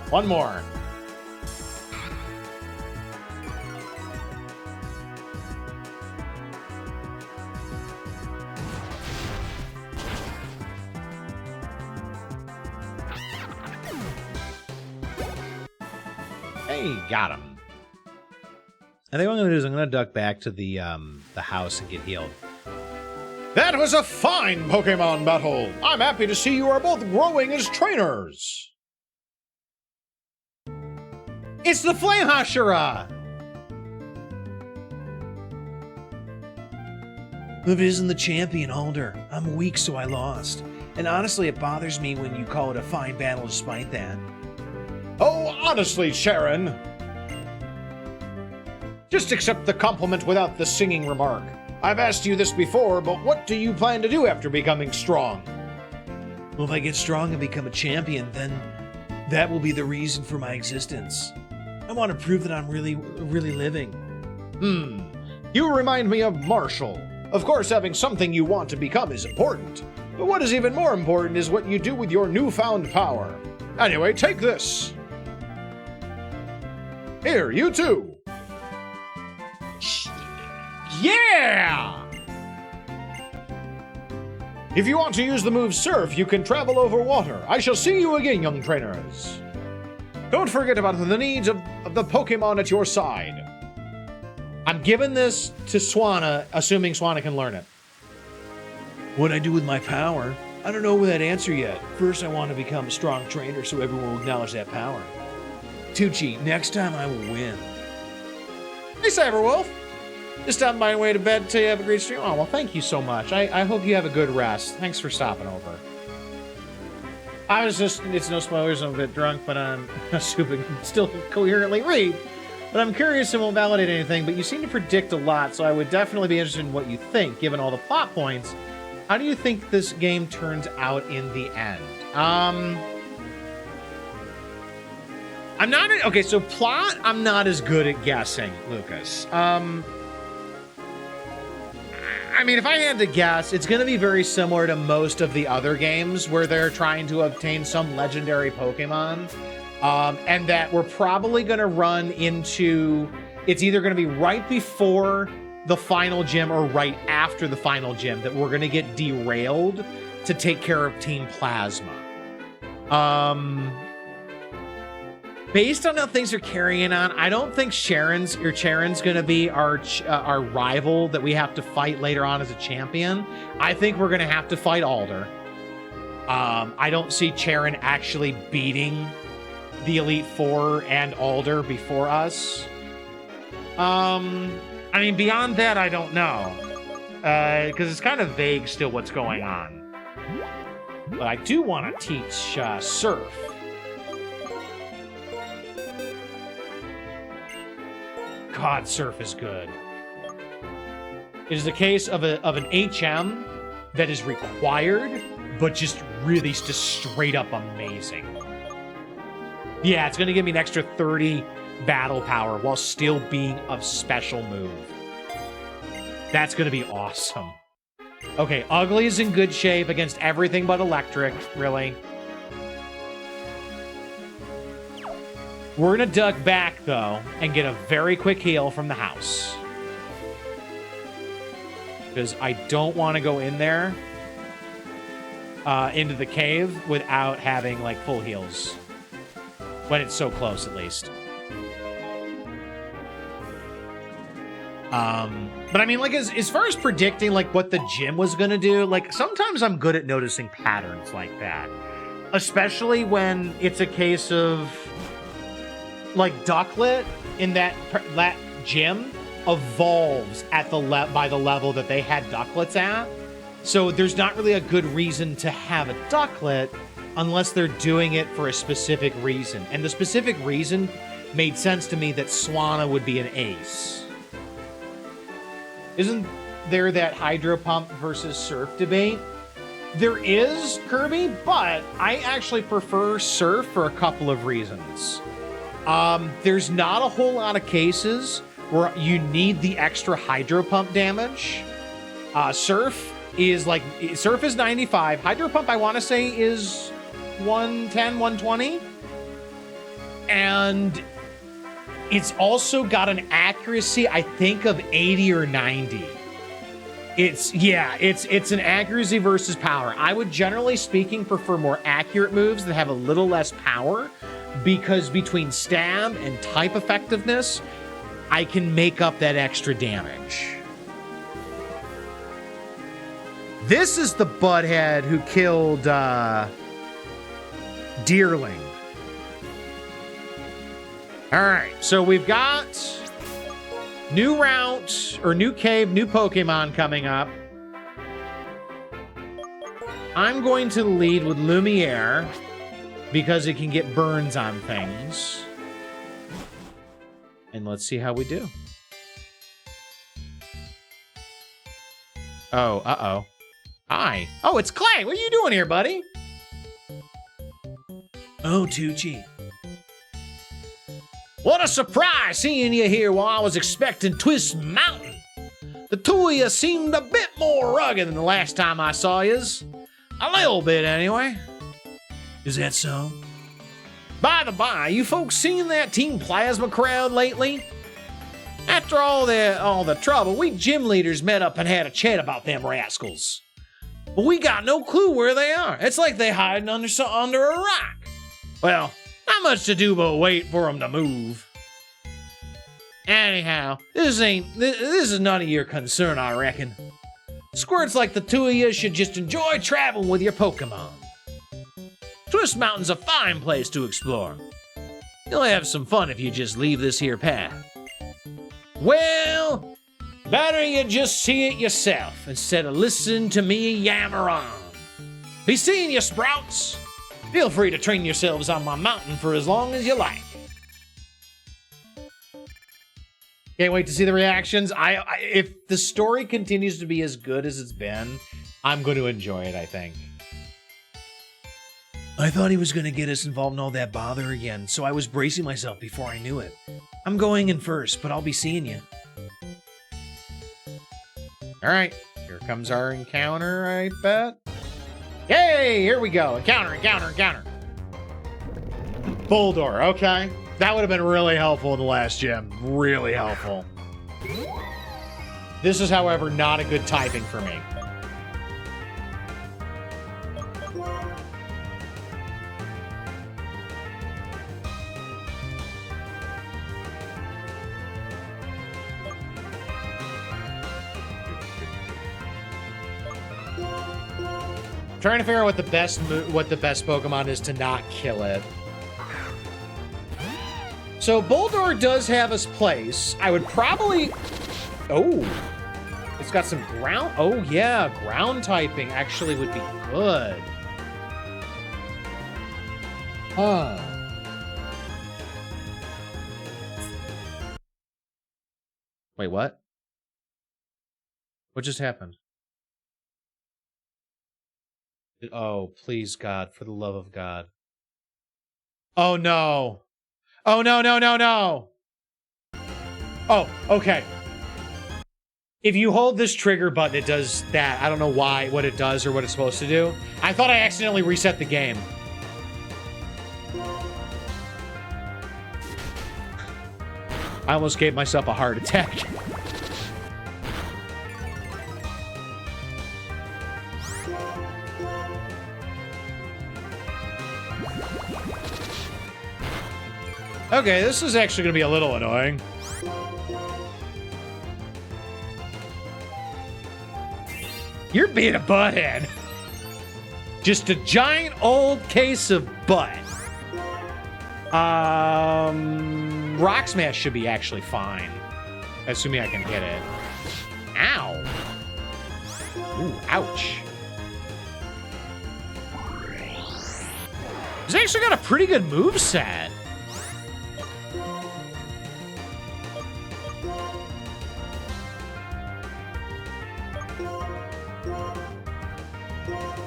One more. Hey, got him. I think what I'm gonna do is I'm gonna duck back to the house and get healed. That was a fine Pokemon battle. I'm happy to see you are both growing as trainers. It's the Flame Hashira! If it isn't the champion holder, I'm weak, so I lost. And honestly, it bothers me when you call it a fine battle despite that. Oh, honestly, Sharon. Just accept the compliment without the singing remark. I've asked you this before, but what do you plan to do after becoming strong? Well, if I get strong and become a champion, then that will be the reason for my existence. I want to prove that I'm really living. You remind me of Marshall. Of course, having something you want to become is important. But what is even more important is what you do with your newfound power. Anyway, take this. Here, you too. Yeah! If you want to use the move Surf, you can travel over water. I shall see you again, young trainers. Don't forget about the needs of the Pokemon at your side. I'm giving this to Swanna, assuming Swanna can learn it. What I do with my power? I don't know that answer yet. First, I want to become a strong trainer so everyone will acknowledge that power. Tucci, next time I will win. Hey, Cyberwolf. Just stopping by on way to bed until you have a great stream. Oh, well, thank you so much. I hope you have a good rest. Thanks for stopping over. I was just, it's no spoilers, I'm a bit drunk, but I'm still coherently read. But I'm curious and won't validate anything, but you seem to predict a lot, so I would definitely be interested in what you think, given all the plot points. How do you think this game turns out in the end? I'm not... Okay, so plot, I'm not as good at guessing, Lucas. I mean, if I had to guess, it's going to be very similar to most of the other games where they're trying to obtain some legendary Pokemon. And that we're probably going to run into... It's either going to be right before the final gym or right after the final gym that we're going to get derailed to take care of Team Plasma. Based on how things are carrying on, I don't think Charon's going to be our rival that we have to fight later on as a champion. I think we're going to have to fight Alder. I don't see Charon actually beating the Elite Four and Alder before us. I mean, beyond that, I don't know. Because it's kind of vague still what's going on. But I do want to teach Surf. God, Surf is good. It is a case of an HM that is required, but just really just straight up amazing. Yeah, it's going to give me an extra 30 battle power while still being a special move. That's going to be awesome. Okay, Ugly is in good shape against everything but electric, really. We're going to duck back, though, and get a very quick heal from the house. Because I don't want to go in there, into the cave, without having, like, full heals. When it's so close, at least. But I mean, like, as far as predicting, like, what the gym was going to do, like, sometimes I'm good at noticing patterns like that. Especially when it's a case of... Like, Ducklet in that gym evolves at by the level that they had Ducklets at. So there's not really a good reason to have a Ducklet unless they're doing it for a specific reason. And the specific reason made sense to me that Swanna would be an ace. Isn't there that Hydro Pump versus Surf debate? There is, Kirby, but I actually prefer Surf for a couple of reasons. There's not a whole lot of cases where you need the extra Hydro Pump damage. Surf is 95. Hydro Pump, I want to say, is 110, 120. And it's also got an accuracy, I think, of 80 or 90. It's an accuracy versus power. I would, generally speaking, prefer more accurate moves that have a little less power, because between stab and type effectiveness, I can make up that extra damage. This is the butthead who killed Deerling. All right, so we've got new route, or new cave, new Pokemon coming up. I'm going to lead with Lumiere, because it can get burns on things. And let's see how we do. Oh, uh-oh. Hi. Oh, it's Clay. What are you doing here, buddy? Oh, Tucci. What a surprise seeing you here while I was expecting Twist Mountain. The two of you seemed a bit more rugged than the last time I saw yous. A little bit, anyway. Is that so? By the by, you folks seen that Team Plasma crowd lately? After all the trouble, we gym leaders met up and had a chat about them rascals. But we got no clue where they are. It's like they hiding under a rock. Well, not much to do but wait for them to move. Anyhow, this is none of your concern, I reckon. Squirts like the two of you should just enjoy traveling with your Pokemon. Twist Mountain's a fine place to explore. You'll have some fun if you just leave this here path. Well, better you just see it yourself instead of listening to me yammer on. Be seeing you, Sprouts. Feel free to train yourselves on my mountain for as long as you like. Can't wait to see the reactions. If the story continues to be as good as it's been, I'm going to enjoy it, I think. I thought he was going to get us involved in all that bother again, so I was bracing myself before I knew it. I'm going in first, but I'll be seeing you. All right, here comes our encounter, I bet. Yay, here we go. Encounter. Bulldor, okay. That would have been really helpful in the last gym. Really helpful. This is, however, not a good typing for me. Trying to figure out what the best Pokemon is to not kill it. So Bulldor does have his place. I would probably... Oh. It's got some ground... Oh, yeah. Ground typing actually would be good. Huh. Wait, what? What just happened? Oh, please, God. For the love of God. Oh, no. Oh, no. Oh, okay. If you hold this trigger button, it does that. I don't know what it does or what it's supposed to do. I thought I accidentally reset the game. I almost gave myself a heart attack. Okay, this is actually going to be a little annoying. You're being a butthead. Just a giant old case of butt. Rock Smash should be actually fine. Assuming I can hit it. Ow. Ooh, ouch. He's actually got a pretty good moveset.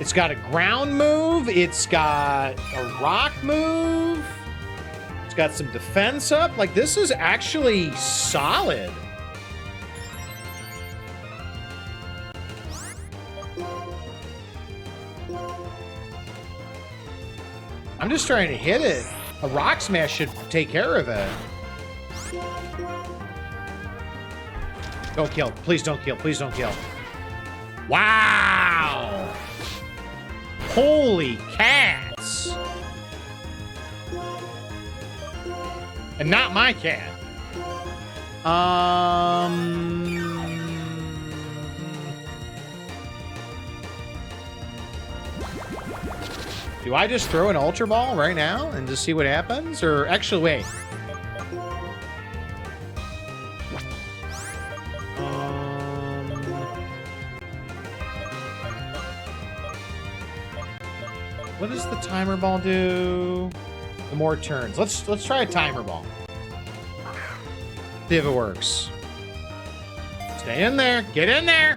It's got a ground move. It's got a rock move. It's got some defense up. Like, this is actually solid. I'm just trying to hit it. A rock smash should take care of it. Don't kill. Please don't kill. Please don't kill. Wow. Holy cats. And not my cat. Do I just throw an Ultra Ball right now and just see what happens? Or actually, wait. What does the Timer Ball do? The more turns. Let's try a Timer Ball. See if it works. Stay in there. Get in there.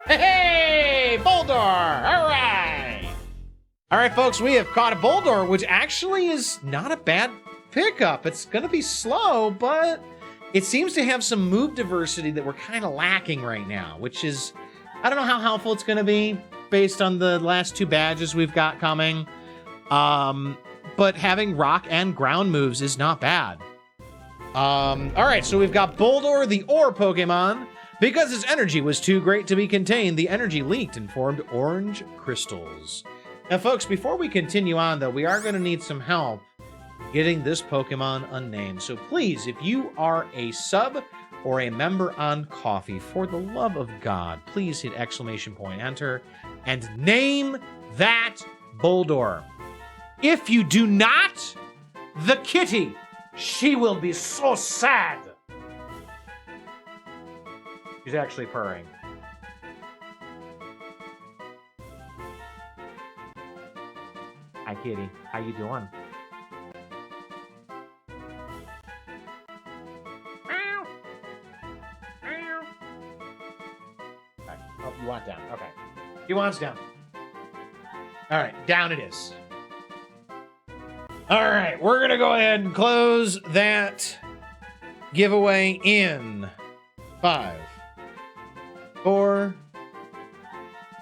Hey, Bulldor! All right! All right, folks, we have caught a Bulldor, which actually is not a bad pickup. It's going to be slow, but it seems to have some move diversity that we're kind of lacking right now, which is, I don't know how helpful it's going to be based on the last two badges we've got coming. But having rock and ground moves is not bad. All right, so we've got Bulldor, the Ore Pokemon. Because its energy was too great to be contained, the energy leaked and formed orange crystals. Now, folks, before we continue on, though, we are going to need some help getting this Pokemon unnamed. So please, if you are a sub or a member on Coffee, for the love of God, please hit ! Enter and name that Bulldor. If you do not, the kitty, she will be so sad. She's actually purring. Hi, kitty. How you doing? He wants down. All right, down it is. All right, we're going to go ahead and close that giveaway in 5, 4,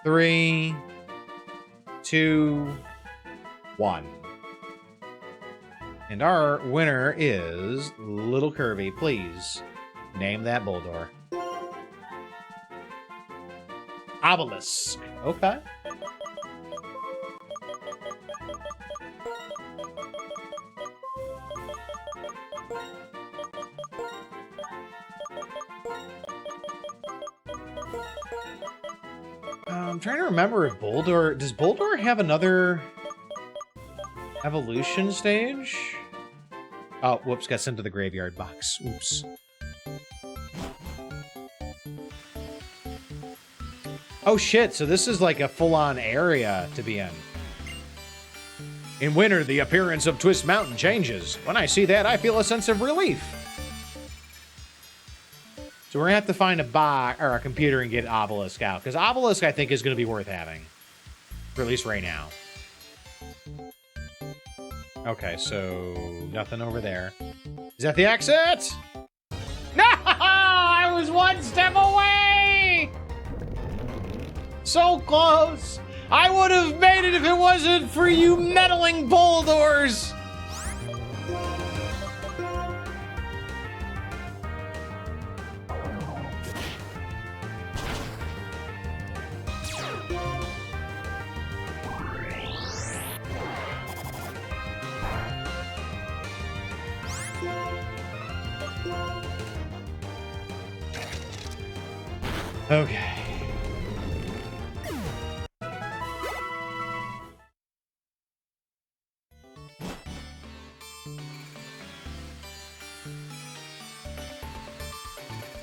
3, 2, 1. And our winner is Little Curvy. Please name that Bulldor. Obelisk. Okay. I'm trying to remember if Bulldor... Does Bulldor have another evolution stage? Oh, whoops, got sent to the graveyard box. Oops. Oh, shit, so this is like a full-on area to be in. In winter, the appearance of Twist Mountain changes. When I see that, I feel a sense of relief. So we're going to have to find a box or a computer and get Obelisk out. Because Obelisk, I think, is going to be worth having. For at least right now. Okay, so nothing over there. Is that the exit? No! I was one step away! So close! I would have made it if it wasn't for you meddling Bulldors! Okay.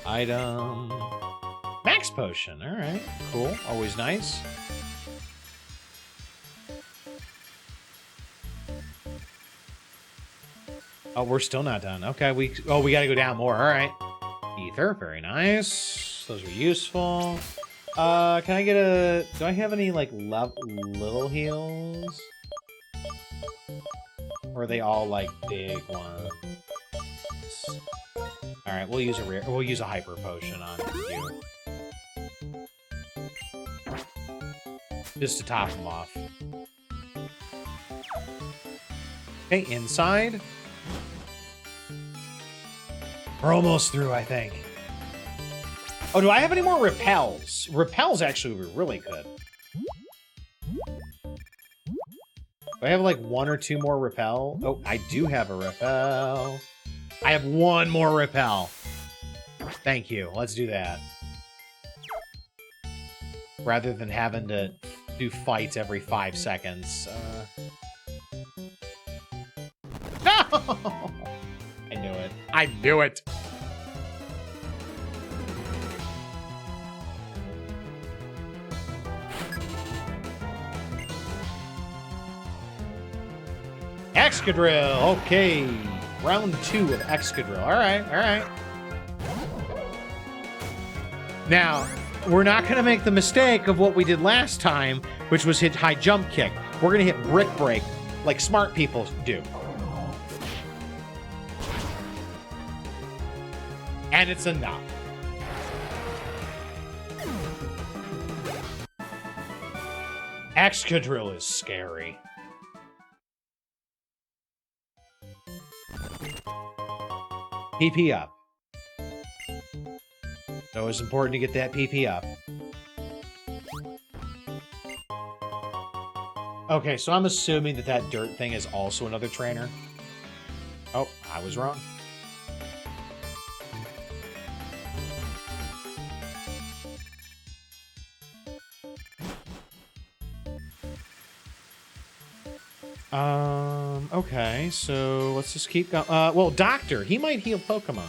Item. Max potion. All right. Cool. Always nice. Oh, we're still not done. Okay. We got to go down more. All right. Ether. Very nice. Those are useful. Can I get a... Do I have any, like, little heals? Or are they all, like, big ones? Alright, we'll use a hyper potion on you. Just to top them off. Okay, inside. We're almost through, I think. Oh, do I have any more repels? Repels actually were really good. Do I have like 1 or 2 more repel? Oh, I do have a repel. I have 1 more repel. Thank you. Let's do that. Rather than having to do fights every 5 seconds. No! I knew it. I knew it! Excadrill! Okay. Round 2 of Excadrill. Alright, alright. Now, we're not going to make the mistake of what we did last time, which was hit high jump kick. We're going to hit brick break, like smart people do. And it's enough. Excadrill is scary. PP up. So it's important to get that PP up. Okay, so I'm assuming that that dirt thing is also another trainer. Oh, I was wrong. Okay, so let's just keep going. Well, Doctor, he might heal Pokemon.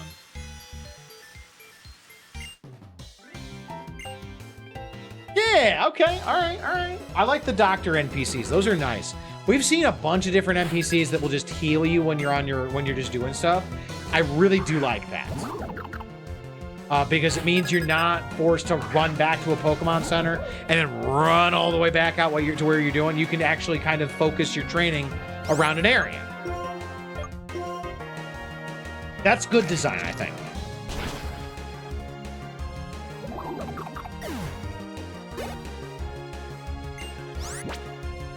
Yeah, okay, all right, all right. I like the Doctor NPCs. Those are nice. We've seen a bunch of different NPCs that will just heal you when you're on when you're just doing stuff. I really do like that. because it means you're not forced to run back to a Pokemon Center and then run all the way back out to where you're doing. You can actually kind of focus your training around an area. That's good design, I think.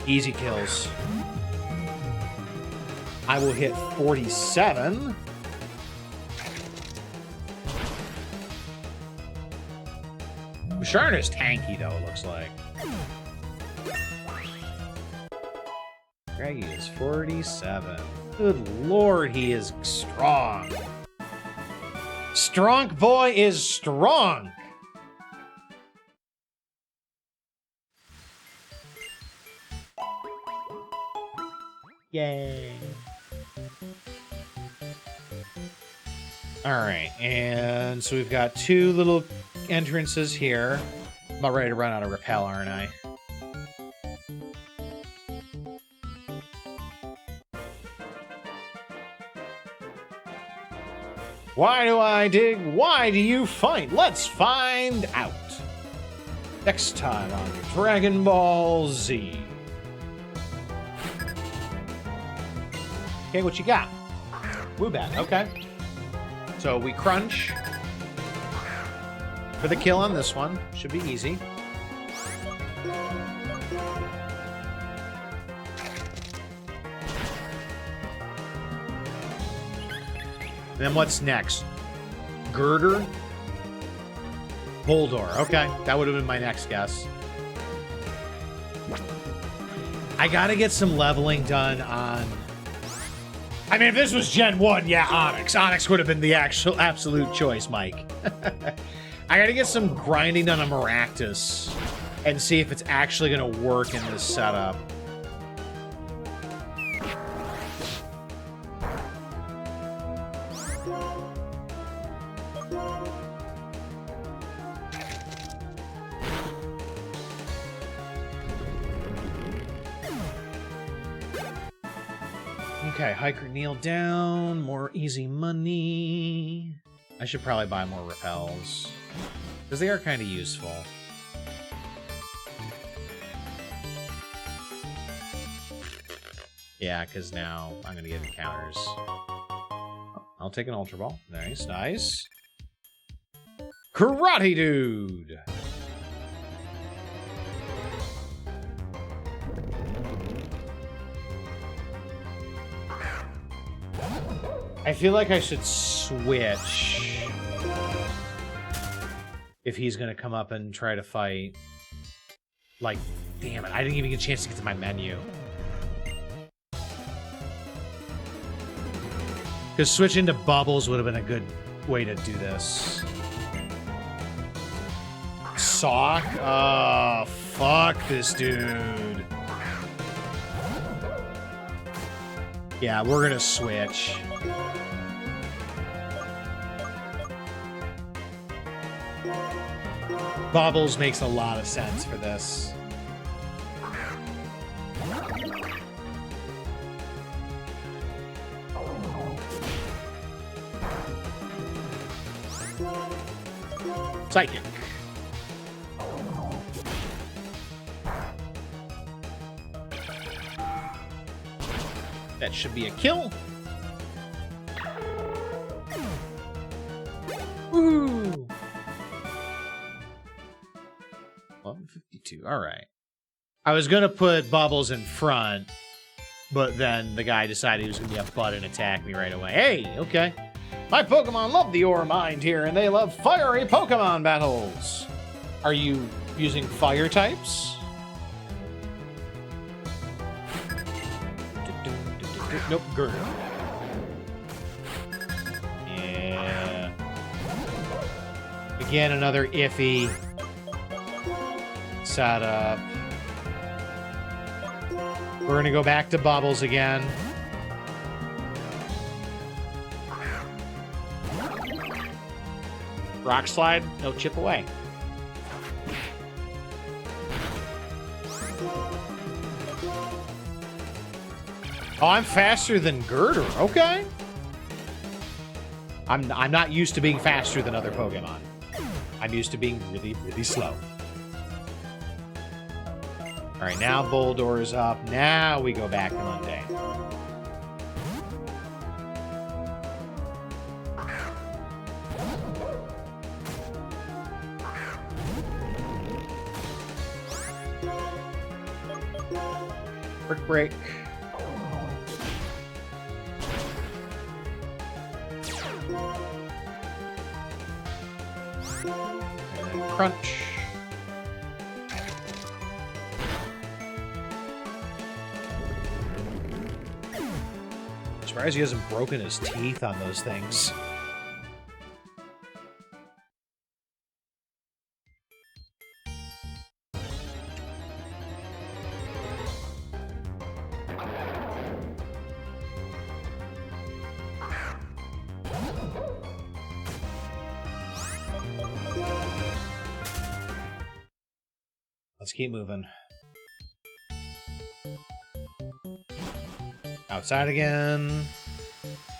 Easy kills. I will hit 47. Sharna's tanky, though, it looks like. Craggy is 47. Good lord, he is strong. Strong boy is strong. Yay. All right, and so we've got two little entrances here. I'm about ready to run out of repel, aren't I? Why do I dig? Why do you fight? Let's find out. Next time on Dragon Ball Z. Okay, what you got? Woobat, okay. So we crunch for the kill on this one. Should be easy. And then what's next? Girder? Boldor. Okay, that would have been my next guess. I gotta get some leveling done on... I mean, if this was Gen 1, yeah, Onyx. Onyx would have been the actual absolute choice, Mike. I gotta get some grinding done on Maractus and see if it's actually gonna work in this setup. Okay, Hiker kneel down, more easy money. I should probably buy more repels, because they are kind of useful. Yeah, because now I'm going to get encounters. Oh, I'll take an Ultra Ball. Nice, nice. Karate Dude! I feel like I should switch if he's going to come up and try to fight. Like, damn it, I didn't even get a chance to get to my menu. Because switching to Bubbles would have been a good way to do this. Sock? Oh, fuck this dude. Yeah, we're going to switch. Bobbles makes a lot of sense for this. Psychic. That should be a kill. Woo! 1152. All right. I was going to put Bubbles in front, but then the guy decided he was going to be a butt and attack me right away. Hey, okay. My Pokemon love the Ore Mind here, and they love fiery Pokemon battles. Are you using fire types? Nope, Girder. Yeah. Again, another iffy setup. We're going to go back to Bubbles again. Rock Slide, no chip away. Oh, I'm faster than Girder. Okay. I'm not used to being faster than other Pokemon. I'm used to being really, really slow. All right, now Boldor is up. Now we go back to Mundane. Brick break. And then crunch. I'm surprised he hasn't broken his teeth on those things. Let's keep moving. Outside again.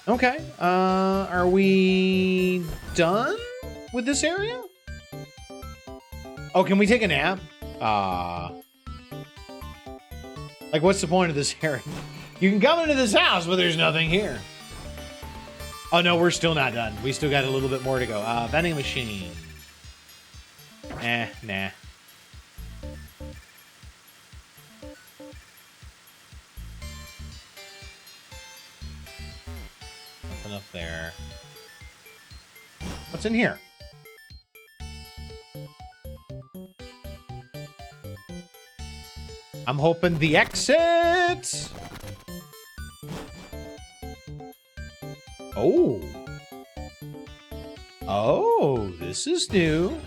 Okay. Are we done with this area? Oh, can we take a nap? Like, what's the point of this area? You can come into this house, but there's nothing here. Oh, no, we're still not done. We still got a little bit more to go. Vending machine. Nah. Nothing up there. What's in here? I'm hoping the exit. Oh, this is new.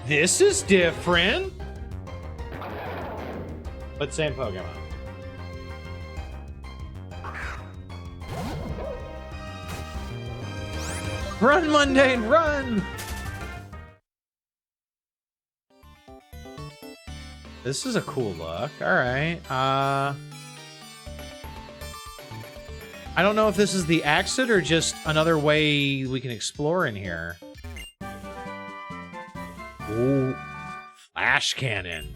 This is different. But same Pokemon. Run, Mundane, run! This is a cool look. Alright. I don't know if this is the exit or just another way we can explore in here. Ooh. Flash Cannon.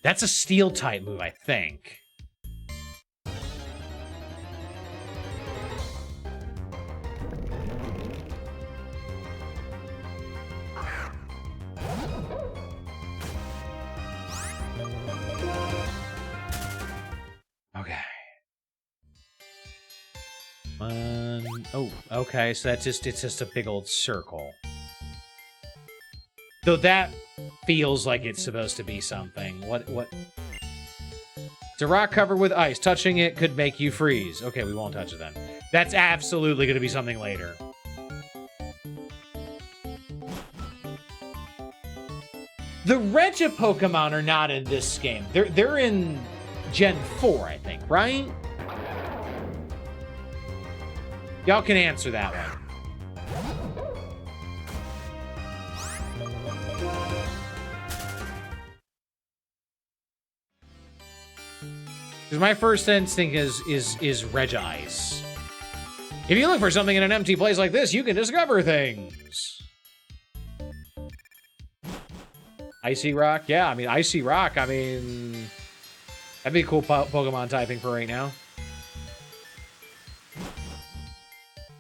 That's a steel type move, I think. Okay. Oh, okay, so it's just a big old circle. Though that feels like it's supposed to be something. What? It's a rock covered with ice. Touching it could make you freeze. Okay, we won't touch it then. That's absolutely going to be something later. The Regi Pokemon are not in this game. They're in Gen 4, I think, right? Y'all can answer that one. Because my first instinct is Regice. If you look for something in an empty place like this, you can discover things. Icy Rock? Yeah, I mean, Icy Rock, I mean... That'd be a cool Pokemon typing for right now.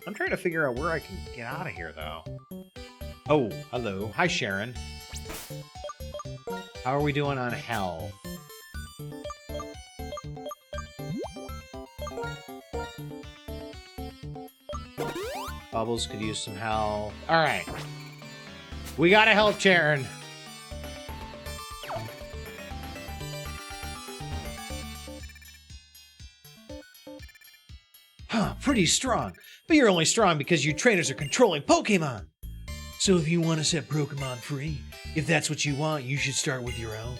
I'm trying to figure out where I can get out of here, though. Oh, hello. Hi, Sharon. How are we doing on health? Bubbles could use some help. All right. We gotta help Sharon. Huh, pretty strong. But you're only strong because you trainers are controlling Pokemon. So if you want to set Pokemon free, if that's what you want, you should start with your own.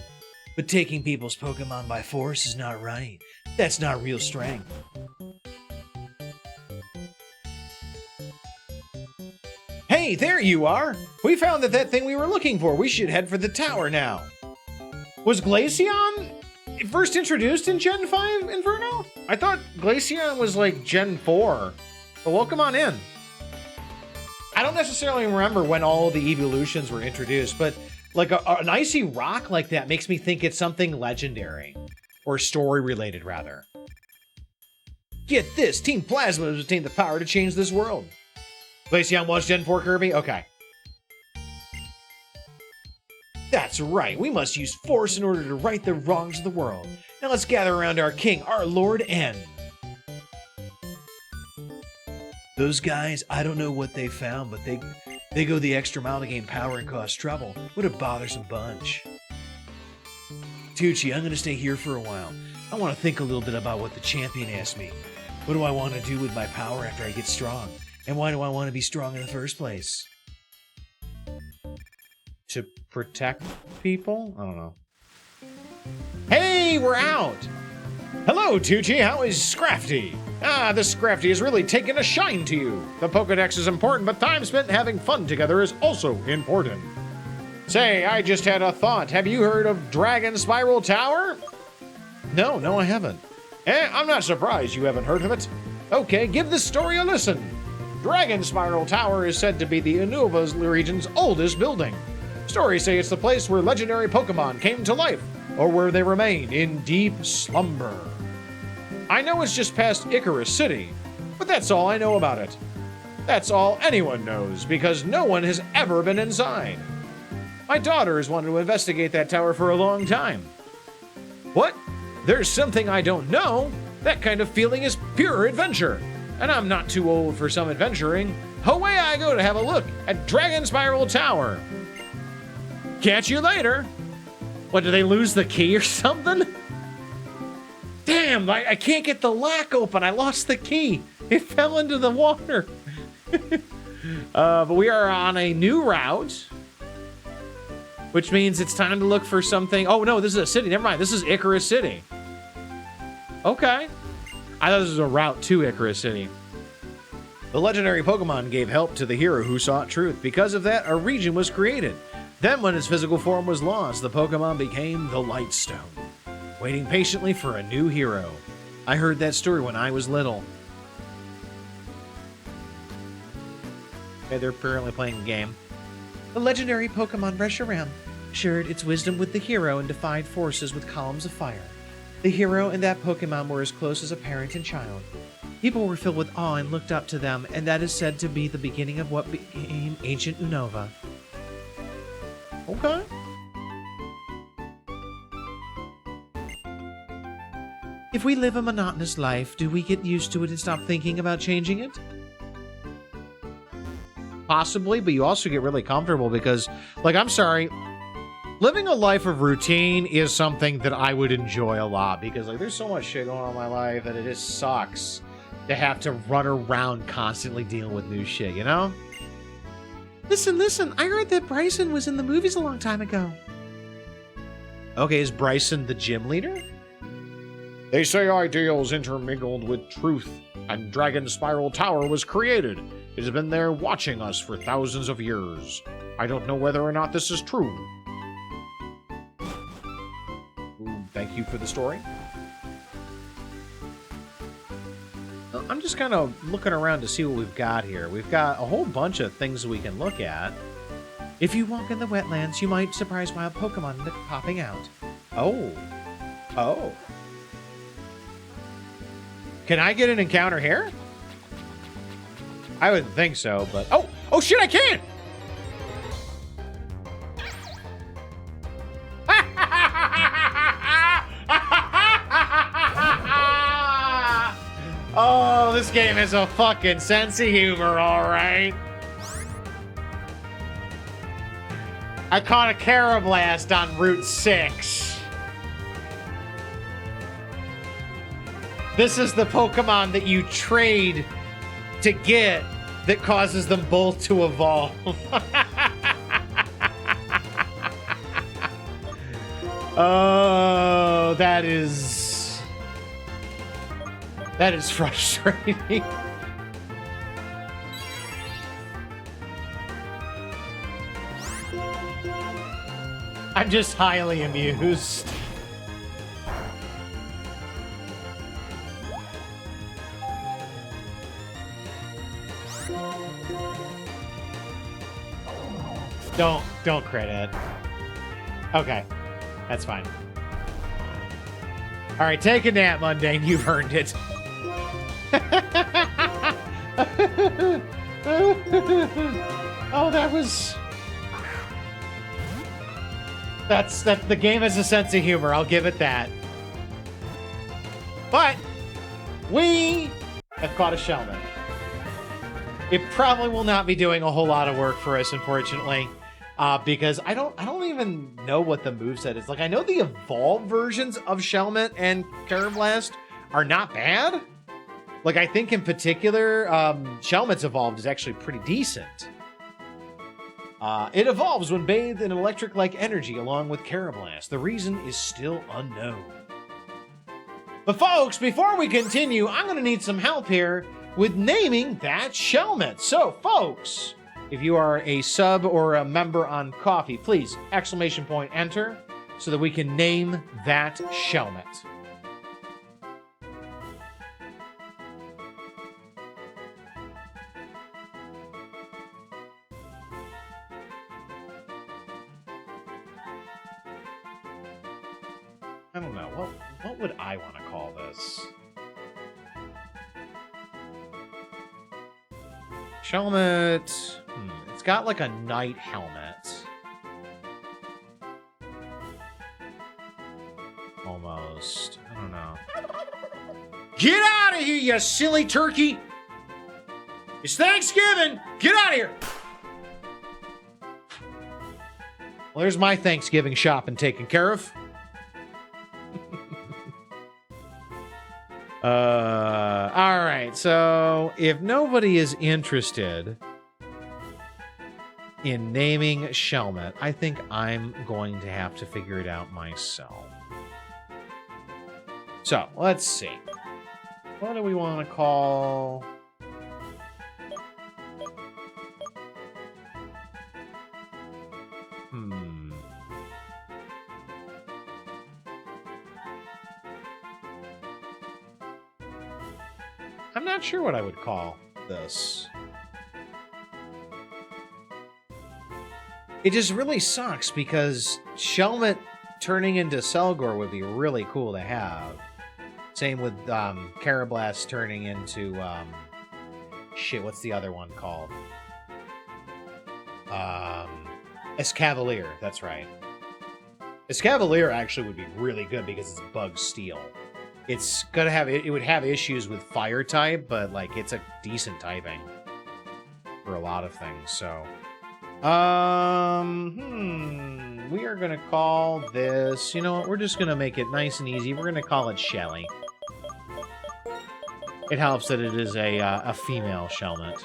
But taking people's Pokemon by force is not right. That's not real strength. Hey, there you are! We found that thing we were looking for. We should head for the tower now. Was Glaceon first introduced in Gen 5 Inferno? I thought Glaceon was like Gen 4. But welcome on in. I don't necessarily remember when all the evolutions were introduced, but like an icy rock like that makes me think it's something legendary or story related rather. Get this, Team Plasma has obtained the power to change this world. Glaceon was Gen 4 Kirby? Okay. That's right, we must use force in order to right the wrongs of the world. Now let's gather around our king, our Lord N. Those guys, I don't know what they found, but they go the extra mile to gain power and cause trouble. What a bothersome bunch. Tucci, I'm going to stay here for a while. I want to think a little bit about what the champion asked me. What do I want to do with my power after I get strong? And why do I want to be strong in the first place? To protect people? I don't know. Hey, we're out! Hello, Tucci, how is Scrafty? Ah, this Scrafty has really taken a shine to you. The Pokedex is important, but time spent having fun together is also important. Say, I just had a thought. Have you heard of Dragon Spiral Tower? No, I haven't. I'm not surprised you haven't heard of it. Okay, give this story a listen. Dragon Spiral Tower is said to be the Unova region's oldest building. Stories say it's the place where legendary Pokemon came to life, or where they remain in deep slumber. I know it's just past Icarus City, but that's all I know about it. That's all anyone knows, because no one has ever been inside. My daughter has wanted to investigate that tower for a long time. What? There's something I don't know? That kind of feeling is pure adventure. And I'm not too old for some adventuring. Away I go to have a look at Dragon Spiral Tower. Catch you later. What, did they lose the key or something? Damn, I can't get the lock open. I lost the key. It fell into the water. But we are on a new route, which means it's time to look for something. Oh, no, this is a city. Never mind. This is Icarus City. Okay. I thought this was a route to Icarus City. The legendary Pokemon gave help to the hero who sought truth. Because of that, a region was created. Then, when its physical form was lost, the Pokemon became the Lightstone, waiting patiently for a new hero. I heard that story when I was little. Okay, they're apparently playing a game. The legendary Pokemon Reshiram shared its wisdom with the hero and defied forces with columns of fire. The hero and that Pokemon were as close as a parent and child. People were filled with awe and looked up to them, and that is said to be the beginning of what became ancient Unova. Okay. If we live a monotonous life, do we get used to it and stop thinking about changing it? Possibly, but you also get really comfortable because, like, I'm sorry, living a life of routine is something that I would enjoy a lot because, like, there's so much shit going on in my life that it just sucks to have to run around constantly dealing with new shit, you know? Listen, I heard that Bryson was in the movies a long time ago. Okay, is Bryson the gym leader? They say ideals intermingled with truth, and Dragon Spiral Tower was created. It has been there watching us for thousands of years. I don't know whether or not this is true. Thank you for the story. I'm just kind of looking around to see what we've got here. We've got a whole bunch of things we can look at. If you walk in the wetlands, you might surprise wild Pokemon popping out. Oh. Can I get an encounter here? I wouldn't think so, but... Oh shit, I can! Oh, this game is a fucking sense of humor, alright. I caught a Carablast on Route 6. This is the Pokemon that you trade to get that causes them both to evolve. Oh, that is frustrating. I'm just highly amused. Don't crit it. Okay. That's fine. All right, take a nap, Mundane. You've earned it. Oh, that was... That's the game has a sense of humor. I'll give it that. But we have caught a Shellman. It probably will not be doing a whole lot of work for us, unfortunately, because I don't even know what the moveset is. Like, I know the evolved versions of Shelmet and Carablast are not bad. Like, I think in particular, Shelmet's evolved is actually pretty decent. It evolves when bathed in electric-like energy along with Carablast. The reason is still unknown. But folks, before we continue, I'm going to need some help here with naming that Shelmet. So, folks, if you are a sub or a member on Coffee, please, !enter, so that we can name that Shelmet. I don't know. What would I want to call this? Shelmet. It's got like a knight helmet. Almost. I don't know. Get out of here, you silly turkey! It's Thanksgiving! Get out of here! Well, there's my Thanksgiving shopping taken care of. All right, so if nobody is interested in naming Shelmet, I think I'm going to have to figure it out myself. So, let's see. What do we want to call... I'm not sure what I would call this. It just really sucks because Shelmet turning into Selgor would be really cool to have. Same with Carablast turning into shit, what's the other one called? Escavalier, that's right. Escavalier actually would be really good because it's bug steel. It's gonna have it would have issues with fire type, but like it's a decent typing for a lot of things. So, we are gonna call this. You know what? We're just gonna make it nice and easy. We're gonna call it Shelly. It helps that it is a female Shelmet.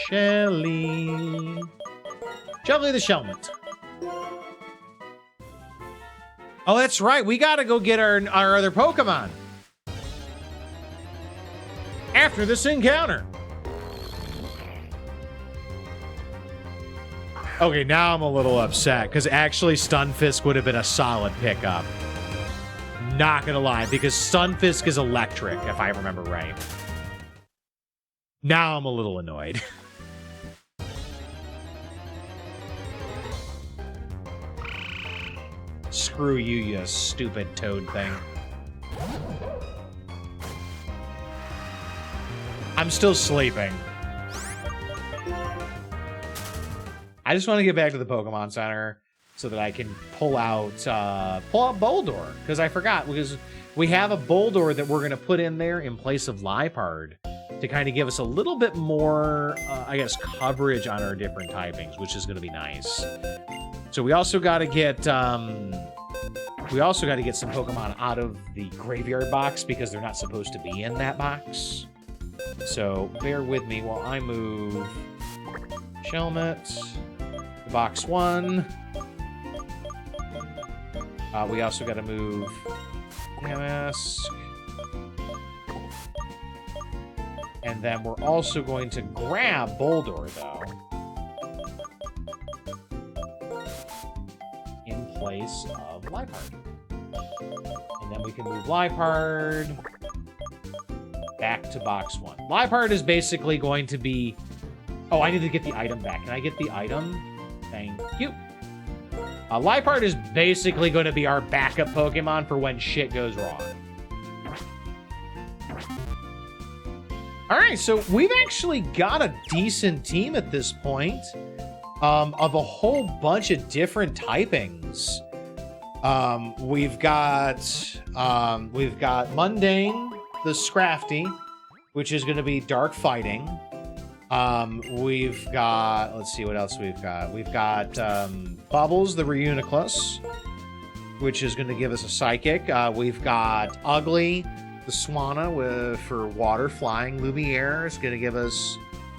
Shelly. Shelly the Shelmet. Oh, that's right. We gotta go get our other Pokemon. After this encounter. Okay, now I'm a little upset, because actually Stunfisk would have been a solid pickup. Not gonna lie, because Stunfisk is electric, if I remember right. Now I'm a little annoyed. Screw you, you stupid toad thing. I'm still sleeping. I just want to get back to the Pokemon Center so that I can pull out Boldore, because I forgot, because we have a Boldore that we're going to put in there in place of Liepard to kind of give us a little bit more, I guess, coverage on our different typings, which is going to be nice. So we also got to get some Pokemon out of the graveyard box because they're not supposed to be in that box. So bear with me while I move Shelmet to box 1. We also got to move Damask. And then we're also going to grab Boldore, though, in place of Liepard. And then we can move Liepard back to box 1. Liepard is basically going to be Oh, I need to get the item back. Can I get the item? Thank you. Liepard is basically going to be our backup Pokemon for when shit goes wrong. All right, so we've actually got a decent team at this point of a whole bunch of different typings. We've got Mundane, the Scrafty, which is going to be Dark Fighting. We've got, let's see what else we've got. We've got Bubbles, the Reuniclus, which is going to give us a Psychic. We've got Ugly, the Swanna for Water Flying. Lumiere is going to give us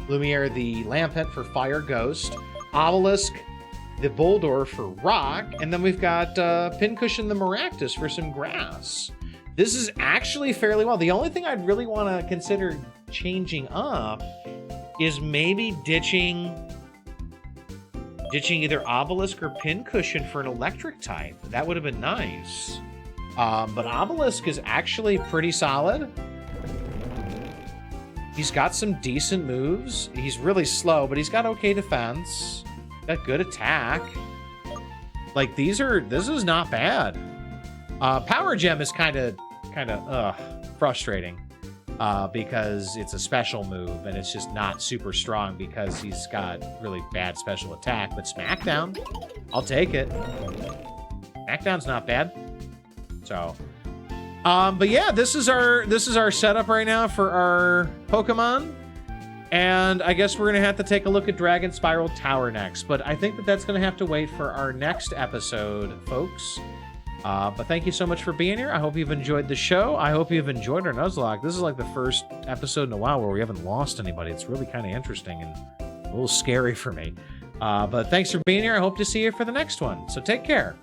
Lumiere, the Lampent for Fire Ghost. Obelisk, the Boldor for Rock. And then we've got Pincushion, the Maractus for some Grass. This is actually fairly well. The only thing I'd really want to consider changing up is maybe ditching either Obelisk or Pincushion for an electric type. That would have been nice. But Obelisk is actually pretty solid. He's got some decent moves. He's really slow, but he's got okay defense. Got good attack. Like, this is not bad. Power Gem is kind of frustrating. Because it's a special move and it's just not super strong because he's got really bad special attack. But Smackdown, I'll take it. Smackdown's not bad. So, but yeah, this is our setup right now for our Pokemon. And I guess we're gonna have to take a look at Dragon Spiral Tower next. But I think that's gonna have to wait for our next episode, folks. But thank you so much for being here. I hope you've enjoyed the show. I hope you've enjoyed our Nuzlocke. This is like the first episode in a while where we haven't lost anybody. It's really kind of interesting and a little scary for me. But thanks for being here. I hope to see you for the next one. So take care.